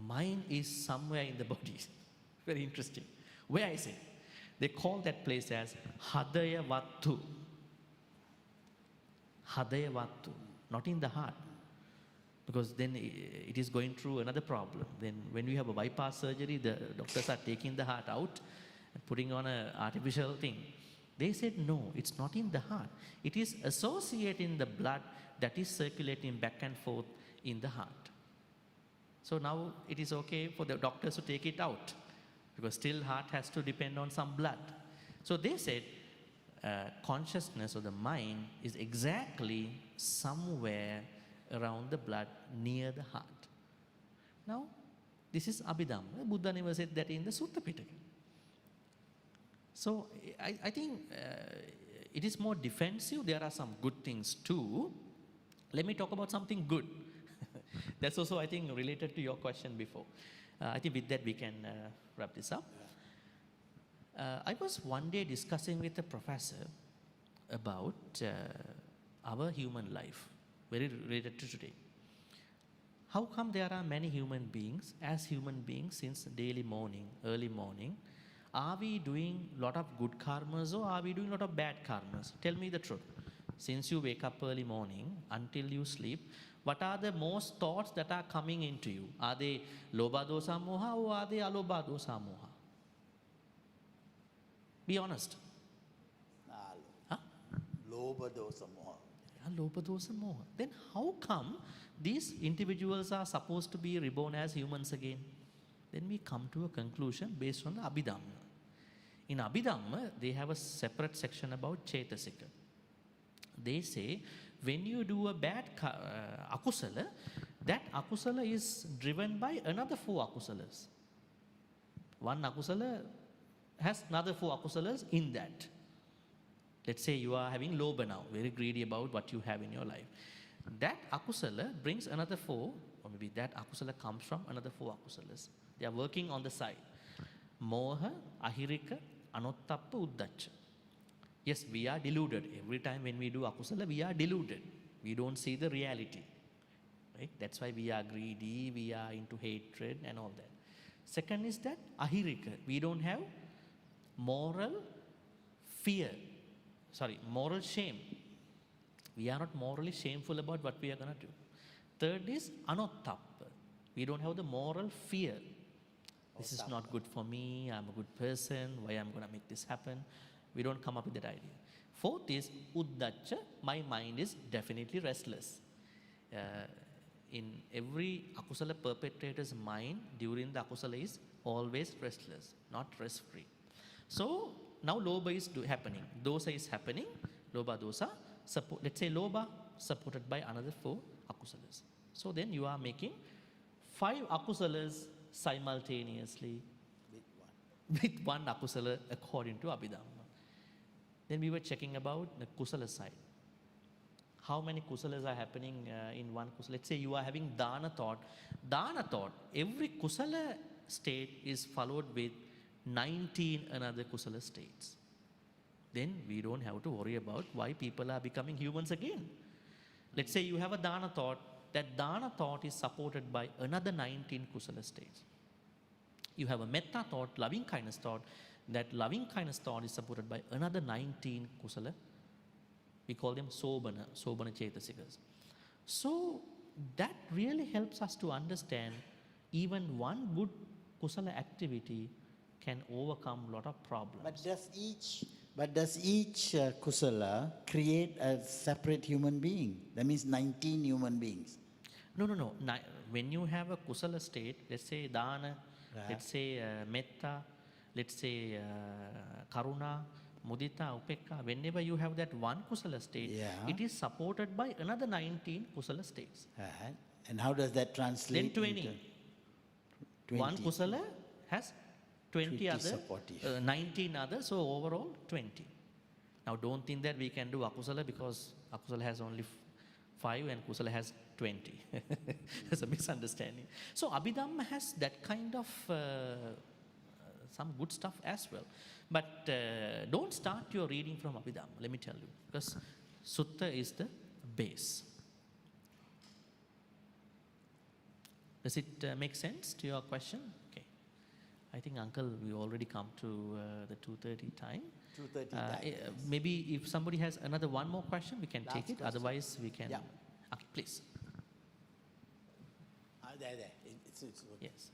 mind is somewhere in the body. Very interesting. Where I say? They call that place as Hadaya Vattu. Hadaya Vattu, not in the heart. Because then it is going through another problem. Then when we have a bypass surgery, the doctors are taking the heart out and putting on an artificial thing. They said, no, it's not in the heart. It is associated in the blood that is circulating back and forth in the heart. So now it is okay for the doctors to take it out, because still heart has to depend on some blood. So they said consciousness or the mind is exactly somewhere around the blood near the heart. Now, this is Abhidhamma. Buddha never said that in the Sutta Pitaka. So I think it is more defensive. There are some good things too. Let me talk about something good. That's also, I think, related to your question before. I think with that we can wrap this up. I was one day discussing with a professor about our human life, very related to today. How come there are many human beings, as human beings since daily morning, early morning, are we doing a lot of good karmas or are we doing a lot of bad karmas? Tell me the truth. Since you wake up early morning until you sleep, what are the most thoughts that are coming into you? Are they lobha dosa moha or are they alobha dosa moha? Be honest. Lobha dosa moha. Lobha dosa moha. Then how come these individuals are supposed to be reborn as humans again? Then we come to a conclusion based on the Abhidhamma. In Abhidhamma, they have a separate section about Chetasika. They say, when you do a bad akusala, that akusala is driven by another 4 akusalas. One akusala has another 4 akusalas in that. Let's say you are having lobha now, very greedy about what you have in your life. That akusala brings another 4, or maybe that akusala comes from another 4 akusalas. They are working on the side. Moha, ahirika, anottappa, uddacha. Yes, we are deluded. Every time when we do akusala, we are deluded. We don't see the reality. Right? That's why we are greedy, we are into hatred and all that. Second is that ahirika. We don't have moral fear. Moral shame. We are not morally shameful about what we are going to do. Third is anottappa. We don't have the moral fear. This is not good for me, I'm a good person, why I'm going to make this happen? We don't come up with that idea. Fourth is uddacha, my mind is definitely restless. In every akusala perpetrator's mind during the akusala is always restless, not rest-free. So now lobha is happening, dosa is happening, lobha dosa, let's say lobha supported by another 4 akusalas. So then you are making 5 akusalas simultaneously with one akusala according to Abhidhamma. Then we were checking about the kusala side. How many kusalas are happening in one kusala? Let's say you are having dana thought. Dana thought, every kusala state is followed with 19 another kusala states, then we don't have to worry about why people are becoming humans again. Let's say you have a dana thought, that dana thought is supported by another 19 kusala states. You have a metta thought, loving kindness thought, that loving kindness thought is supported by another 19 kusala. We call them sobana chetasikas. So that really helps us to understand even one good kusala activity can overcome a lot of problems. But does each kusala create a separate human being? That means 19 human beings. No. When you have a kusala state, let's say dana, let's say metta, let's say karuna, mudita, upekka, whenever you have that one kusala state, it is supported by another 19 kusala states. And how does that translate? Then 20. 20. One kusala has 20 other, supportive. 19 others, so overall 20. Now don't think that we can do akusala because akusala has only 5 and kusala has 20. There's a misunderstanding. So Abhidhamma has that kind of some good stuff as well. But don't start your reading from Abhidhamma, let me tell you, because Sutta is the base. Does it make sense to your question? Okay. I think, Uncle, we already come to the 2:30 time. 2:30 time. Maybe if somebody has another one more question, we can Last take it. question. Otherwise, we can. Yeah. Okay, please. There. It's okay. Yes.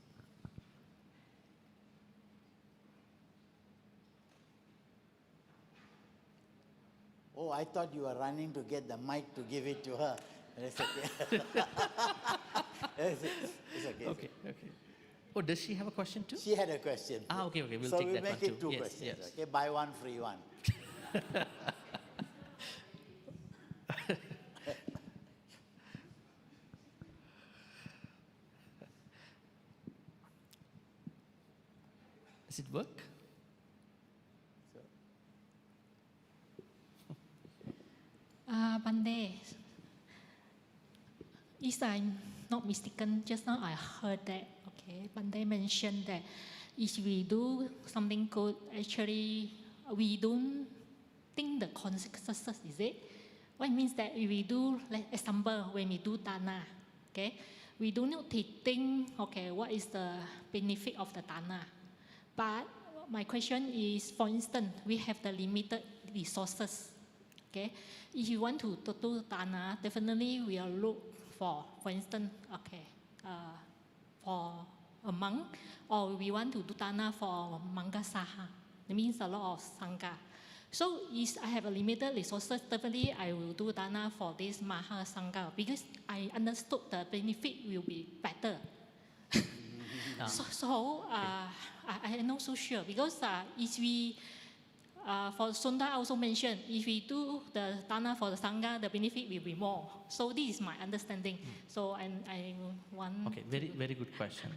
Oh, I thought you were running to get the mic to give it to her. It's okay. it's okay. Okay. Oh, does she have a question too? She had a question. Okay. We'll so take we'll that make one it too. two Yes, questions. yes. Okay, buy one, free one. Does it work? Bhante, if I'm not mistaken, just now I heard that, Bhante mentioned that if we do something good, actually we don't think the consequences, is it? What it means that if we do, like example, when we do dana, we do not think, what is the benefit of the dana? But my question is, for instance, we have the limited resources. If you want to do dana, definitely we will look for instance, for a monk, or we want to do dana for mangasaha. It means a lot of sangha. So if I have a limited resources, definitely I will do dana for this maha sangha because I understood the benefit will be better. I'm not so sure because if we for Sunda also mentioned, if we do the dana for the sangha, the benefit will be more. So this is my understanding. So I want. Okay, very good question.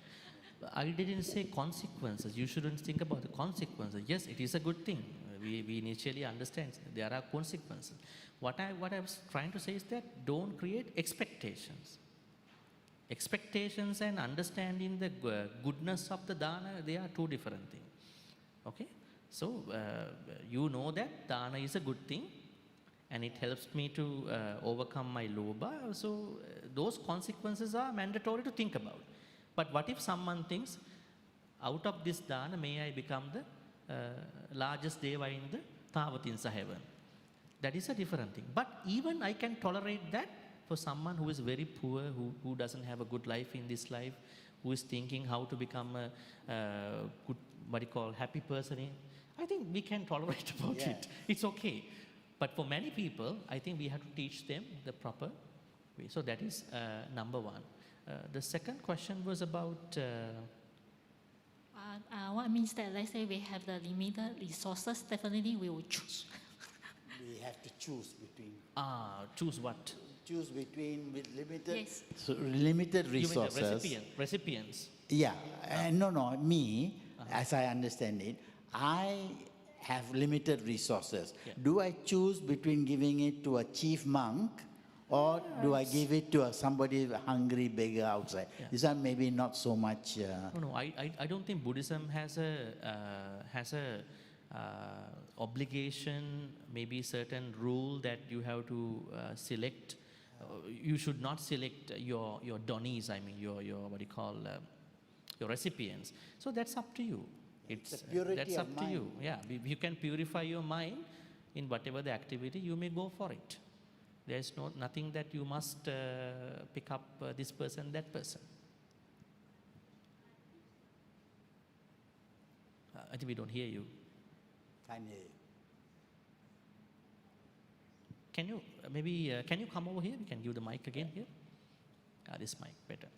I didn't say consequences. You shouldn't think about the consequences. Yes, it is a good thing. We initially understand there are consequences. What I was trying to say is that don't create expectations. Expectations and understanding the goodness of the dana, they are two different things. Okay? So, you know that dana is a good thing and it helps me to overcome my lobha. So, those consequences are mandatory to think about. But what if someone thinks, out of this dana, may I become the largest deva in the Tavatinsa heaven? That is a different thing. But even I can tolerate that for someone who is very poor, who doesn't have a good life in this life, who is thinking how to become a good, happy person. I think we can tolerate about it. It's okay. But for many people, I think we have to teach them the proper way. So that is number one. The second question was about... what means that, let's say we have the limited resources, definitely we will choose. We have to choose between. Choose what? Choose between with limited, Yes. so limited resources. You mean the recipients? Yeah, no, me, as I understand it, I have limited resources. Yeah. Do I choose between giving it to a chief monk Or do I give it to somebody hungry beggar outside? Yeah. This one maybe not so much. No, I don't think Buddhism has a obligation, maybe certain rule that you have to select. You should not select your donees. I mean your what do you call your recipients. So that's up to you. It's a purity that's of up to you. Yeah, you can purify your mind in whatever the activity. You may go for it. There is nothing that you must pick up this person, that person. I think we don't hear you. Can't hear you. Can you maybe can you come over here? We can give the mic again here. This mic better.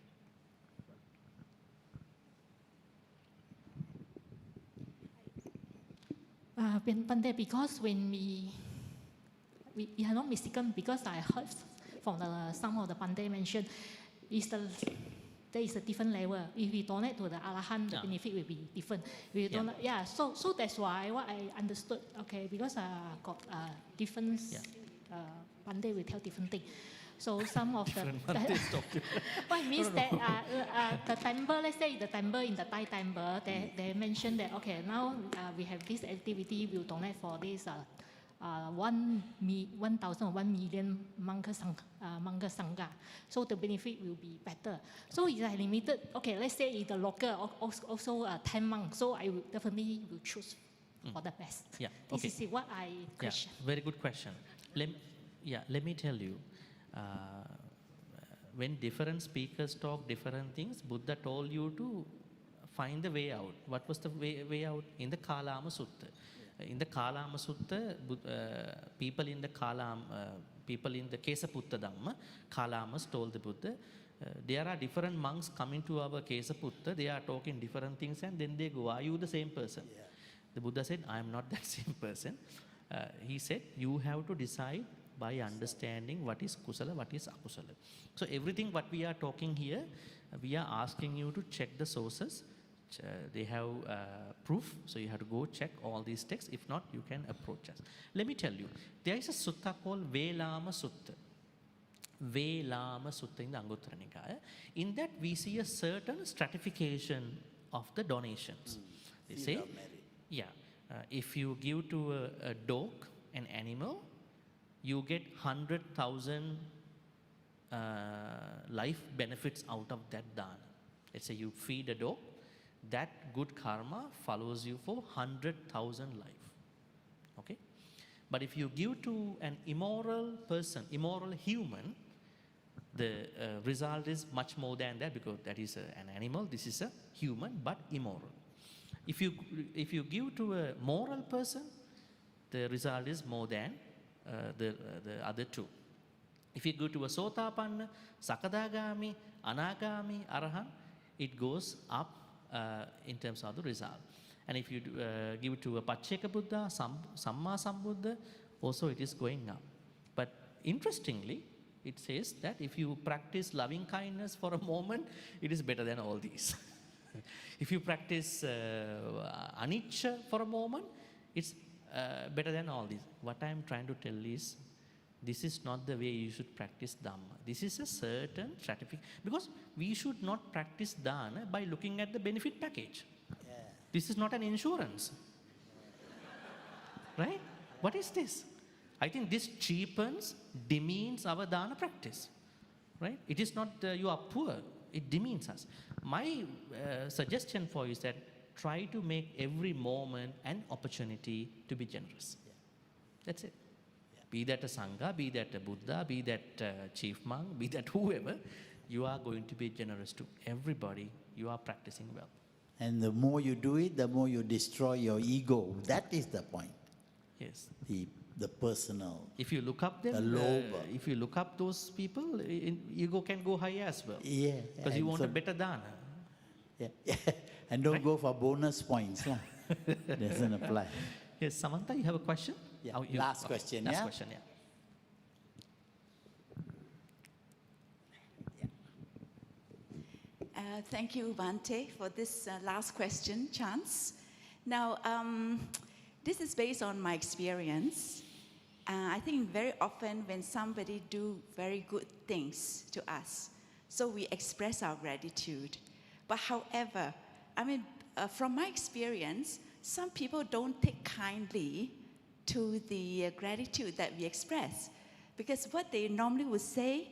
Bhante, because when we are not mistaken, because I heard from some of the Bhante mentioned, there is a different level. If we donate to the Arahant, the benefit will be different. We donate, so that's why what I understood. Okay, because I got different. Bhante will tell different thing. So some of the what it means that the temple, let's say the temple in the Thai temple, they mentioned that okay, now we have this activity, we'll donate for this 1,001 million Manga Sangha. So the benefit will be better. So it's like limited. Okay, let's say the local also 10 monks. So I will definitely will choose for the best. Yeah. This Okay. is what I question. Yeah, very good question. Let me tell you. When different speakers talk different things, Buddha told you to find the way out. What was the way out? In the Kalama Sutta. In the Kalama Sutta, people in the Kesaputta Dhamma, Kalamas told the Buddha, there are different monks coming to our Kesaputta, they are talking different things and then they go, are you the same person? Yeah. The Buddha said, I am not that same person. He said, you have to decide by understanding what is kusala, what is akusala. So everything what we are talking here, we are asking you to check the sources. They have proof, so you have to go check all these texts. If not, you can approach us. Let me tell you, there is a sutta called Velama Sutta. Velama Sutta in the Anguttara Nikaya. In that we see a certain stratification of the donations. They say, if you give to a dog, an animal, you get 100,000 life benefits out of that dana. Let's say you feed a dog, that good karma follows you for 100,000 life. Okay? But if you give to an immoral person, immoral human, the result is much more than that because that is an animal, this is a human but immoral. If you give to a moral person, the result is more than the other two. If you go to a Sotapanna, Sakadagami, Anagami, Arahant, it goes up in terms of the result. And if you give it to a Pacheka Buddha, Samma Sambuddha, also it is going up. But interestingly, it says that if you practice loving kindness for a moment, it is better than all these. If you practice anicca for a moment, it's better than all these. What I am trying to tell is, this is not the way you should practice Dhamma. This is a certain stratification. Because we should not practice Dana by looking at the benefit package. Yeah. This is not an insurance. Right? What is this? I think this cheapens, demeans our Dana practice. Right? It is not you are poor. It demeans us. My suggestion for you is that try to make every moment an opportunity to be generous. Yeah. That's it. Yeah. Be that a Sangha, be that a Buddha, be that chief monk, be that whoever, you are going to be generous to everybody. You are practicing well. And the more you do it, the more you destroy your ego. That is the point. Yes. The personal. If you look up them, if you look up those people, ego can go high as well. Yeah. Because you want a better dana. Yeah. And don't go for bonus points. Doesn't apply. Yes, Samantha, you have a question? Yeah. Last question. Last question, Thank you, Bhante, for this last question chance. Now, this is based on my experience. I think very often when somebody do very good things to us, so we express our gratitude. But however, I mean, from my experience, some people don't take kindly to the gratitude that we express. Because what they normally would say,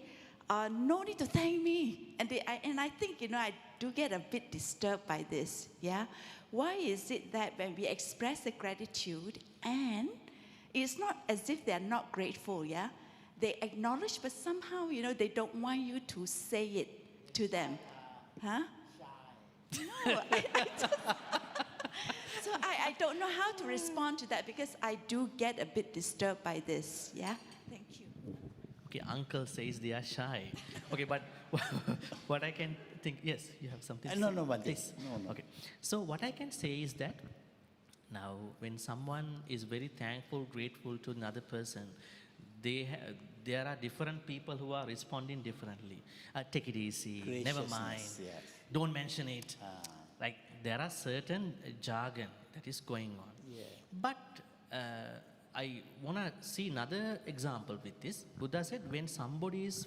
no need to thank me. And I think, I do get a bit disturbed by this, yeah? Why is it that when we express the gratitude, and it's not as if they're not grateful, yeah? They acknowledge, but somehow, they don't want you to say it to them. Huh? No, so I don't know how to respond to that because I do get a bit disturbed by this, yeah? Thank you. Okay, uncle says they are shy. Okay, but what I can think, yes, you have something to No, say? no, Bhante. Please. No. Okay, so what I can say is that now when someone is very thankful, grateful to another person, there are different people who are responding differently. Take it easy, never mind, Graciousness, yes. don't mention it. Like there are certain jargon that is going on. Yeah. But I want to see another example with this. Buddha said when somebody is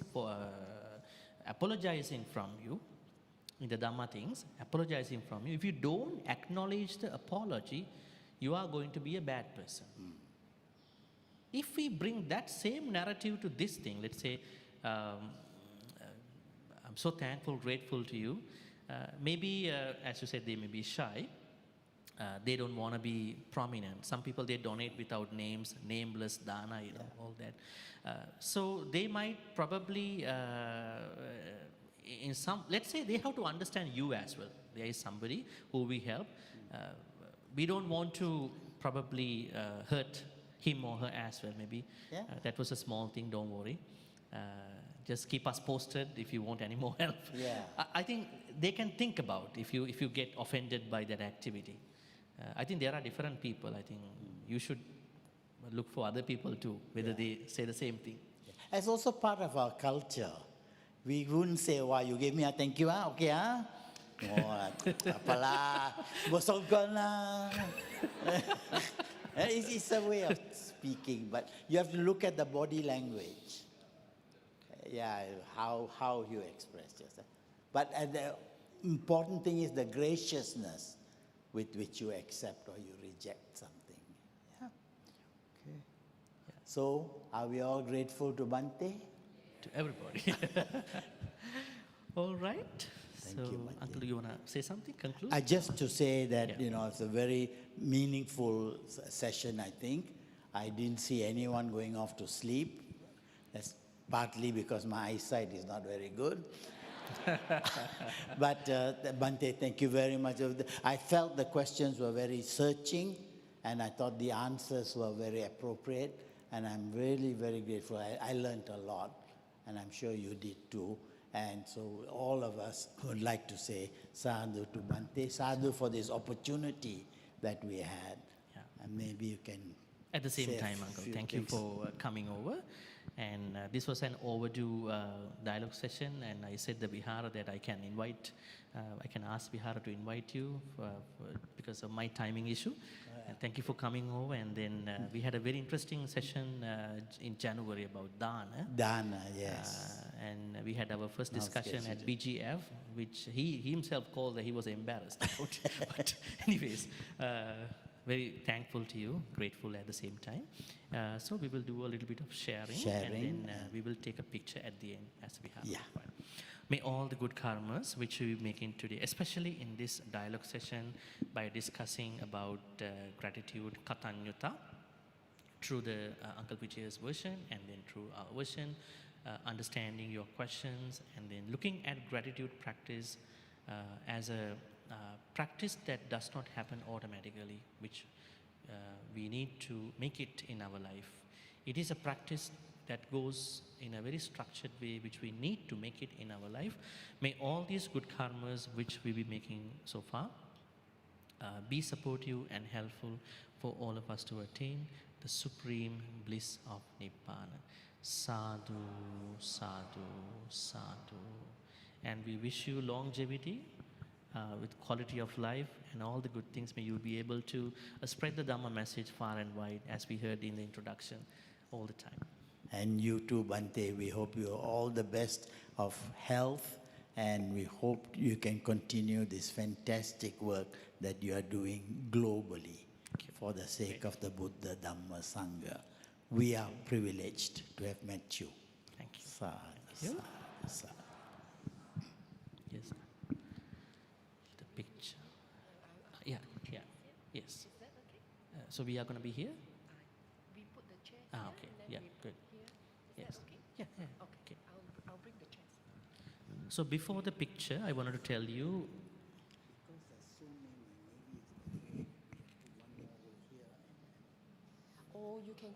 apologizing from you, in the Dhamma things, apologizing from you, if you don't acknowledge the apology, you are going to be a bad person. If we bring that same narrative to this thing, let's say, I'm so thankful, grateful to you. Maybe, as you said, they may be shy. They don't want to be prominent. Some people, they donate without names, nameless, dana, all that. So they might probably, let's say they have to understand you as well. There is somebody who we help. We don't want to probably hurt him or her as well, maybe. Yeah. That was a small thing, don't worry. Just keep us posted if you want any more help. Yeah. I think they can think about if you get offended by that activity. I think there are different people. I think you should look for other people too, whether they say the same thing. It's also part of our culture. We wouldn't say, "Wow, you gave me a thank you, okay, ah?" No, apalah, bosongkan lah. It's a way of speaking, but you have to look at the body language. Yeah, how you express yourself. But the important thing is the graciousness with which you accept or you reject something. Yeah. Okay. Yeah. So, are we all grateful to Bhante? To everybody. All right. Thank so, you, Bhante. Uncle, you want to say something, conclude? Just to say that, Yeah. it's a very meaningful session, I think. I didn't see anyone going off to sleep. That's partly because my eyesight is not very good. But Bhante, thank you very much. I felt the questions were very searching, and I thought the answers were very appropriate, and I'm really very grateful. I learned a lot, and I'm sure you did too. And so all of us would like to say sadhu to Bhante, sadhu for this opportunity that we had. Yeah. And maybe you can At the same say a time, Uncle, few thank you things. for coming over. And this was an overdue dialogue session, and I said to Vihara that I can ask Vihara to invite you because of my timing issue. And thank you for coming over. And then we had a very interesting session in January about Dana. Dana, yes. And we had our first Now discussion at scheduled. BGF, which he himself called that he was embarrassed about. But anyways, very thankful to you, grateful at the same time. So we will do a little bit of sharing. And then we will take a picture at the end as we have. Yeah. Required. May all the good karmas which we making today, especially in this dialogue session by discussing about gratitude, katanyuta, through the Uncle Vijaya's version and then through our version, understanding your questions and then looking at gratitude practice as a practice that does not happen automatically, which we need to make it in our life. It is a practice that goes in a very structured way, which we need to make it in our life. May all these good karmas which we be making so far be supportive and helpful for all of us to attain the supreme bliss of Nibbana. Sadhu, sadhu, sadhu. And we wish you longevity with quality of life and all the good things. May you be able to spread the Dhamma message far and wide, as we heard in the introduction. all the time. And you too, Bhante, we hope you all the best of health, and we hope you can continue this fantastic work that you are doing globally for the sake of the Buddha, Dhamma, Sangha. We are privileged to have met you. Thank you. Sadhu, sadhu, sadhu. Yes. The picture. Yeah, yeah, yes. So we are going to be here? We put the chair Ah, here okay. and then Yeah, we good. put here. Is Yes. that okay? Yeah, yeah. Okay. I'll bring the chairs. So before the picture, I wanted to tell you, Or you can